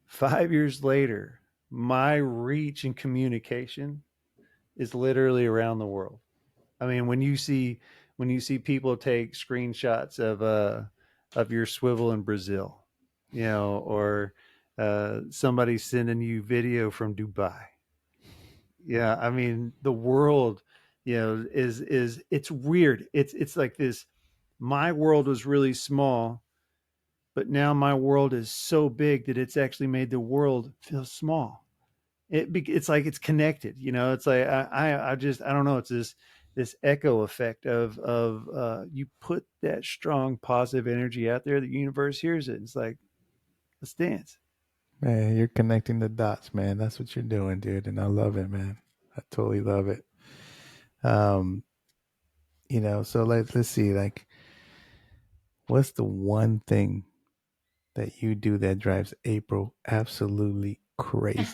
C: 5 years later, my reach and communication is literally around the world. I mean, when you see people take screenshots of your swivel in Brazil, or somebody sending you video from Dubai. Yeah, I mean, the world, is it's weird. It's like this. My world was really small, but now my world is so big that it's actually made the world feel small. It's like it's connected. It's like I don't know. It's this echo effect of you put that strong positive energy out there, the universe hears it. It's like, let's dance.
B: Man, you're connecting the dots, man. That's what you're doing, dude. And I love it, man. I totally love it. Um, so let's see, like, what's the one thing that you do that drives April absolutely crazy?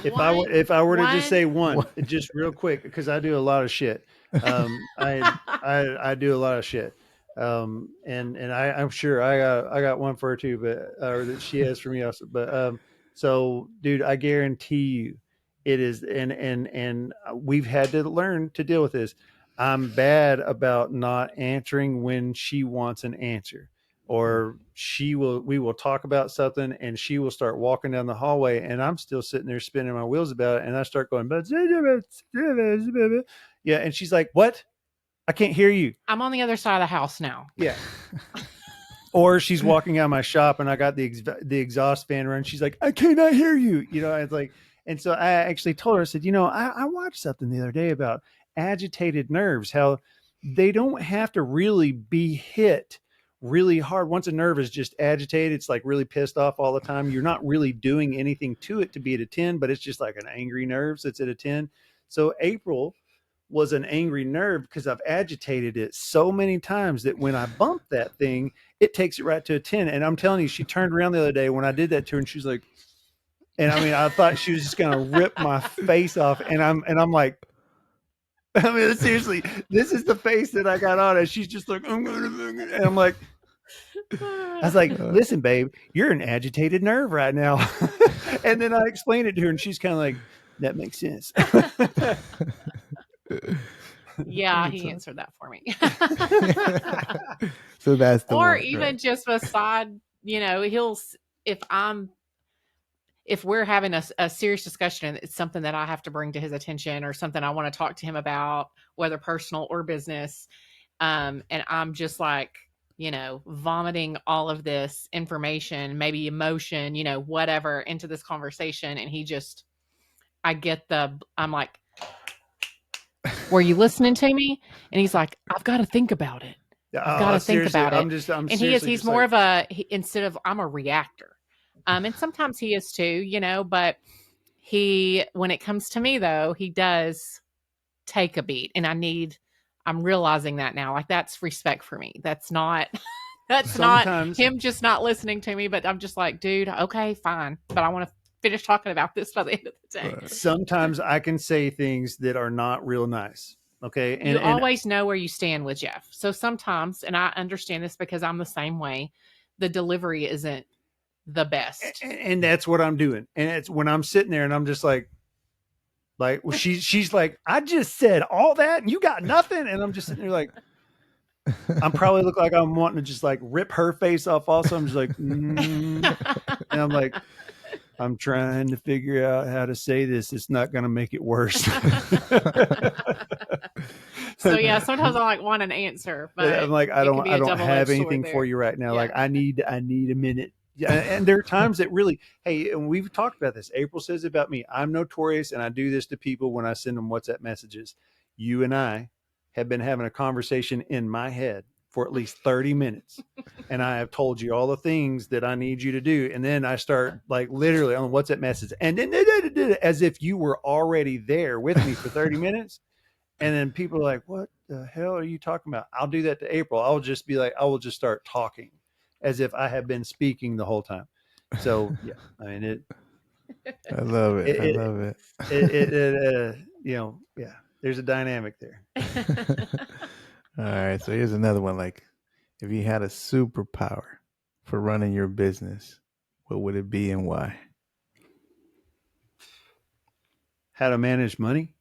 C: If I were to just say one,
B: What?
C: just real quick, because I do a lot of shit. I do a lot of shit. And I'm sure I got one for her too, but or that she has for me also. But so, dude, I guarantee you, it is. And we've had to learn to deal with this. I'm bad about not answering when she wants an answer, or we will talk about something and she will start walking down the hallway, and I'm still sitting there spinning my wheels about it, and I start going, yeah, and she's like, what? I can't hear you.
D: I'm on the other side of the house now.
C: Yeah. Or she's walking out of my shop and I got the exhaust fan running. She's like, I cannot hear you. It's like, and so I actually told her, I said, I watched something the other day about agitated nerves, how they don't have to really be hit really hard. Once a nerve is just agitated, it's like really pissed off all the time. You're not really doing anything to it to be at a 10, but it's just like an angry nerve that's at a 10. So April was an angry nerve because I've agitated it so many times that when I bump that thing, it takes it right to a 10. And I'm telling you, she turned around the other day when I did that to her, and she's like, and I mean, I thought she was just going to rip my face off. And I'm like, I mean, seriously, this is the face that I got on, and she's just like, and I'm like, I was like, listen, babe, you're an agitated nerve right now. And then I explained it to her, and she's kind of like, that makes sense.
D: Yeah, he answered that for me.
B: So that's the
D: or
B: one,
D: even
B: right?
D: just a side, if we're having a serious discussion, it's something that I have to bring to his attention or something I want to talk to him about, whether personal or business. And I'm just like, vomiting all of this information, maybe emotion, whatever into this conversation. And I'm like, were you listening to me? And he's like, I've got to think about it. I've got to think about it.
C: I'm
D: And he's more like, instead of, I'm a reactor. And sometimes he is too, but when it comes to me though, he does take a beat, and I'm realizing that now, like that's respect for me. That's not not him just not listening to me, but I'm just like, dude, okay, fine. But I want to finish talking about this by the end of the day.
C: Sometimes I can say things that are not real nice. Okay.
D: You always know where you stand with Jeff. So sometimes, and I understand this because I'm the same way, the delivery isn't the best.
C: And that's what I'm doing. And it's when I'm sitting there and I'm just like, well, she's like, I just said all that and you got nothing. And I'm just sitting there like, I'm probably look like I'm wanting to just like rip her face off also. I'm just like, and I'm like, I'm trying to figure out how to say this. It's not going to make it worse.
D: So yeah, sometimes I like want an answer, but
C: I'm like, I don't have anything for you right now. Yeah. Like I need a minute. Yeah. And there are times that really, hey, and we've talked about this. April says about me, I'm notorious. And I do this to people when I send them WhatsApp messages. You and I have been having a conversation in my head for at least 30 minutes. And I have told you all the things that I need you to do. And then I start like literally on WhatsApp message and then as if you were already there with me for 30 minutes. And then people are like, what the hell are you talking about? I'll do that to April. I'll just be like, I will just start talking as if I have been speaking the whole time. So yeah, I mean,
B: I love it. I love it.
C: Yeah, there's a dynamic there.
B: All right. So here's another one. Like, if you had a superpower for running your business, what would it be and why?
C: How to manage money?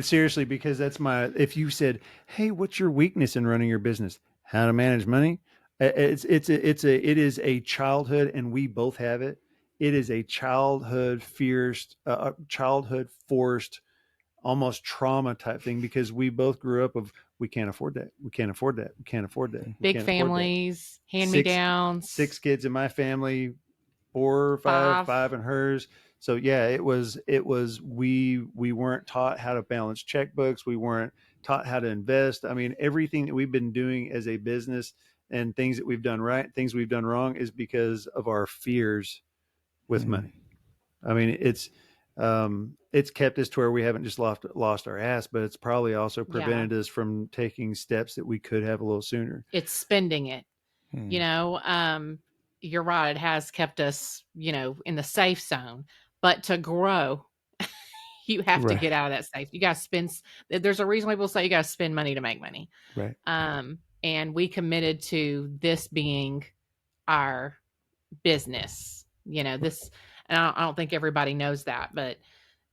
C: Seriously, because that's if you said, hey, what's your weakness in running your business? How to manage money? It is a childhood, and we both have it. It is a childhood forced, almost trauma type thing because we both grew up of, we can't afford that. We can't afford that. We can't afford that.
D: Big families, hand-me-downs.
C: 6 kids in my family, 4 or 5 in hers. So yeah, it was we weren't taught how to balance checkbooks. We weren't taught how to invest. I mean, everything that we've been doing as a business and things that we've done right, things we've done wrong is because of our fears with money. I mean, it's kept us to where we haven't just lost our ass, but it's probably also prevented us from taking steps that we could have a little sooner.
D: It's spending it. You're right. It has kept us, in the safe zone, but to grow, you have to get out of that safe. You got to spend. There's a reason people say you got to spend money to make money.
B: Right.
D: And we committed to this being our business, this, and I don't think everybody knows that, but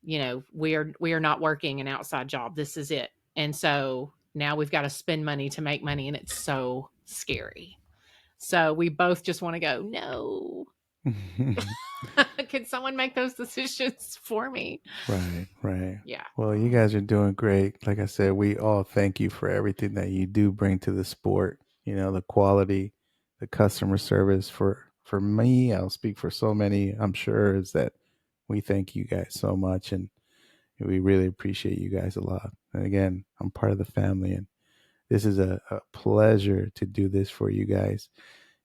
D: we are not working an outside job. This is it. And so now we've got to spend money to make money, and it's so scary. So we both just want to go, no. Can someone make those decisions for me?
B: Right.
D: Yeah.
B: Well, you guys are doing great. Like I said, we all thank you for everything that you do bring to the sport. The quality, the customer service. For me, I'll speak for so many, I'm sure, is that we thank you guys so much, and we really appreciate you guys a lot. And again, I'm part of the family, and this is a pleasure to do this for you guys.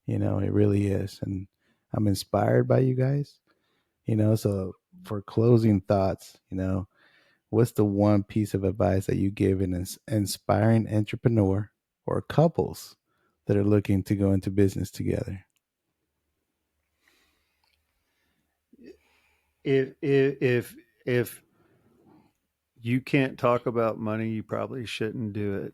B: It really is. And I'm inspired by you guys, so for closing thoughts, what's the one piece of advice that you give an inspiring entrepreneur or couples that are looking to go into business together?
C: If you can't talk about money, you probably shouldn't do it.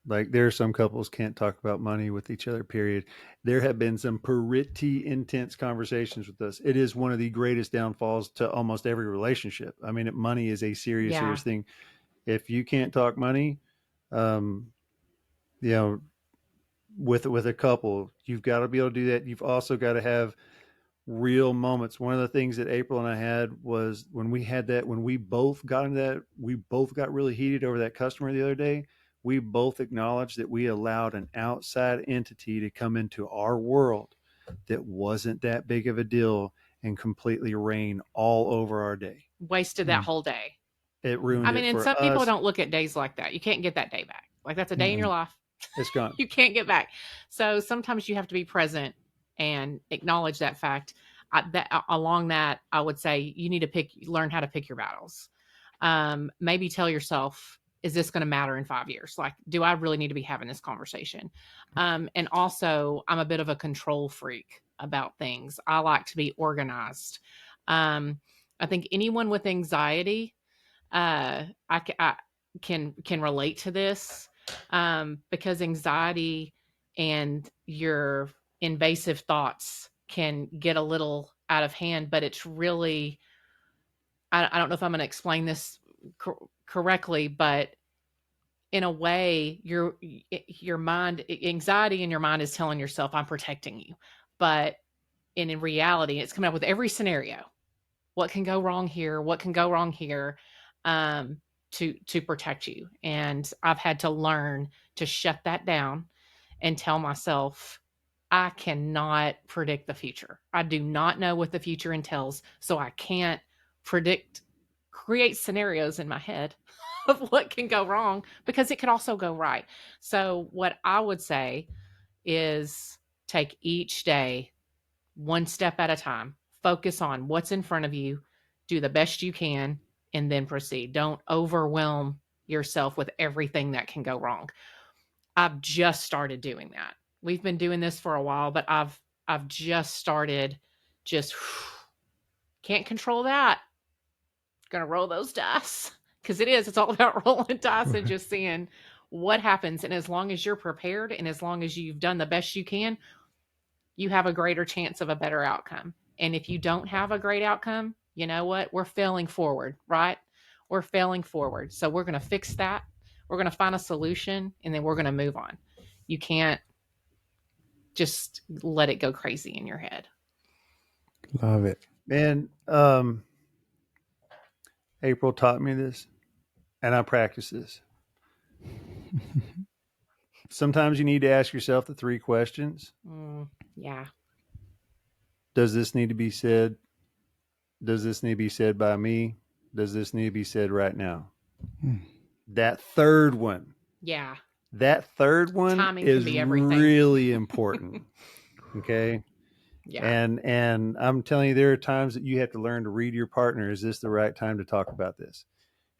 C: Like there are some couples can't talk about money with each other, period. There have been some pretty intense conversations with us. It is one of the greatest downfalls to almost every relationship. I mean, money is a serious,
D: Yeah.
C: serious thing. If you can't talk money, um, you know, with a couple, you've got to be able to do that. You've also got to have real moments. One of the things that April and I had was when we had that, when we both got into that, we both got really heated over that customer the other day. We both acknowledged that we allowed an outside entity to come into our world that wasn't that big of a deal and completely rain all over our day.
D: Wasted that whole day.
C: It ruined
D: I mean,
C: it
D: and
C: for
D: some people
C: us.
D: don't look at days like that. You can't get that day back. Like that's a day in your life.
C: It's gone.
D: You can't get back. So sometimes you have to be present and acknowledge that fact. Along that, I would say you need to learn how to pick your battles. Maybe tell yourself, is this going to matter in 5 years? Like, do I really need to be having this conversation? And also, I'm a bit of a control freak about things. I like to be organized. I think anyone with anxiety, I can relate to this, because anxiety and your invasive thoughts can get a little out of hand, but it's really, I don't know if I'm going to explain this correctly, but in a way, your mind, anxiety in your mind is telling yourself, I'm protecting you. But in reality, it's coming up with every scenario. What can go wrong here? What can go wrong here? To protect you. And I've had to learn to shut that down and tell myself, I cannot predict the future. I do not know what the future entails. So I can't create scenarios in my head of what can go wrong because it could also go right. So, what I would say is take each day one step at a time, focus on what's in front of you, do the best you can, and then proceed. Don't overwhelm yourself with everything that can go wrong. I've just started doing that. We've been doing this for a while, but I've just started just can't control that. Gonna roll those dice. Because it's all about rolling dice and just seeing what happens. And as long as you're prepared and as long as you've done the best you can, you have a greater chance of a better outcome. And if you don't have a great outcome, you know what? We're failing forward, right? We're failing forward. So we're going to fix that. We're going to find a solution and then we're going to move on. You can't just let it go crazy in your head.
B: Love it.
C: Man, April taught me this and I practice this. Sometimes you need to ask yourself the 3 questions.
D: Yeah.
C: Does this need to be said? Does this need to be said by me? Does this need to be said right now? That third one.
D: Yeah.
C: That third one
D: Timing
C: is
D: can be everything.
C: really important. Okay.
D: Yeah.
C: And I'm telling you, there are times that you have to learn to read your partner. Is this the right time to talk about this?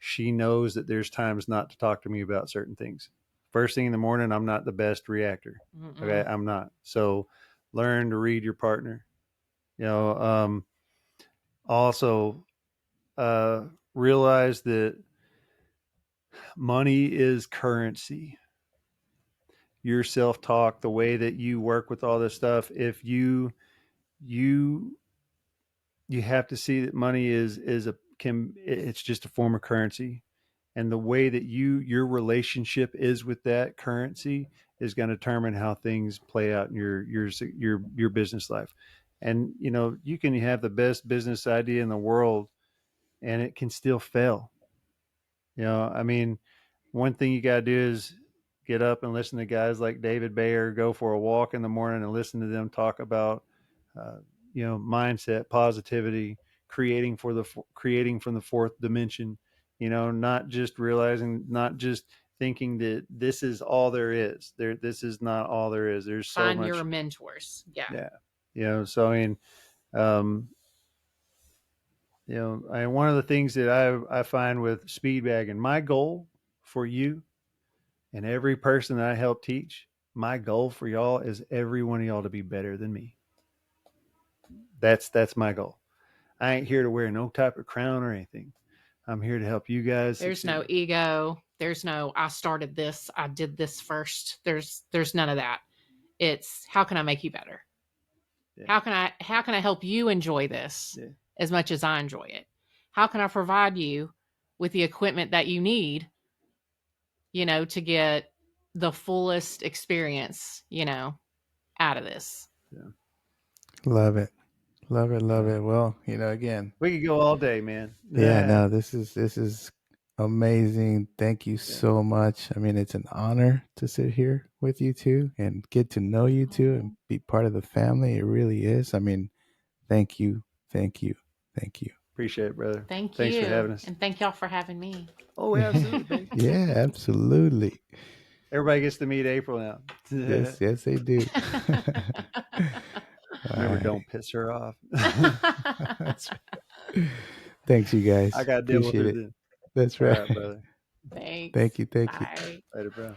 C: She knows that there's times not to talk to me about certain things. First thing in the morning, I'm not the best reactor. Okay. I'm not. So learn to read your partner. Also realize that money is currency. Your self-talk, the way that you work with all this stuff, if you have to see that money it's just a form of currency, and the way that your relationship is with that currency is going to determine how things play out in your business life. And you can have the best business idea in the world and it can still fail. I mean, one thing you got to do is get up and listen to guys like David Bayer, go for a walk in the morning and listen to them talk about, mindset, positivity, creating from the fourth dimension, not just thinking that this is all there is. This is not all there is. There's so
D: Find
C: much.
D: your mentors. Yeah.
C: Yeah. So, I mean, one of the things that I find with speed bagging, my goal for you and every person that I help teach, my goal for y'all is every one of y'all to be better than me. That's my goal. I ain't here to wear no type of crown or anything. I'm here to help you guys.
D: There's no
C: succeed.
D: ego. There's no I started this, I did this first. There's none of that. It's how can I make you better?
C: Yeah.
D: How can I help you enjoy this as much as I enjoy it? How can I provide you with the equipment that you need, to get the fullest experience, out of this?
C: Yeah.
B: Love it. Love it. Love it. Well, again,
C: We could go all day, man.
B: yeah, no, this is amazing. Thank you so much. I mean, it's an honor to sit here with you two and get to know you two and be part of the family. It really is. I mean, thank you. Thank you. Thank you.
C: Appreciate it, brother.
D: Thanks
C: for having us.
D: And thank y'all for having me.
C: Oh, absolutely. Baby.
B: Yeah, absolutely.
C: Everybody gets to meet April now.
B: Yes, they do.
C: Remember, don't piss her off.
B: That's right. Thanks, you guys.
C: I got to deal with
B: Appreciate
C: her
B: it.
C: then.
B: That's
C: All
B: right.
C: right, brother.
D: Thanks.
B: Thank you.
D: Bye.
C: Later, bro.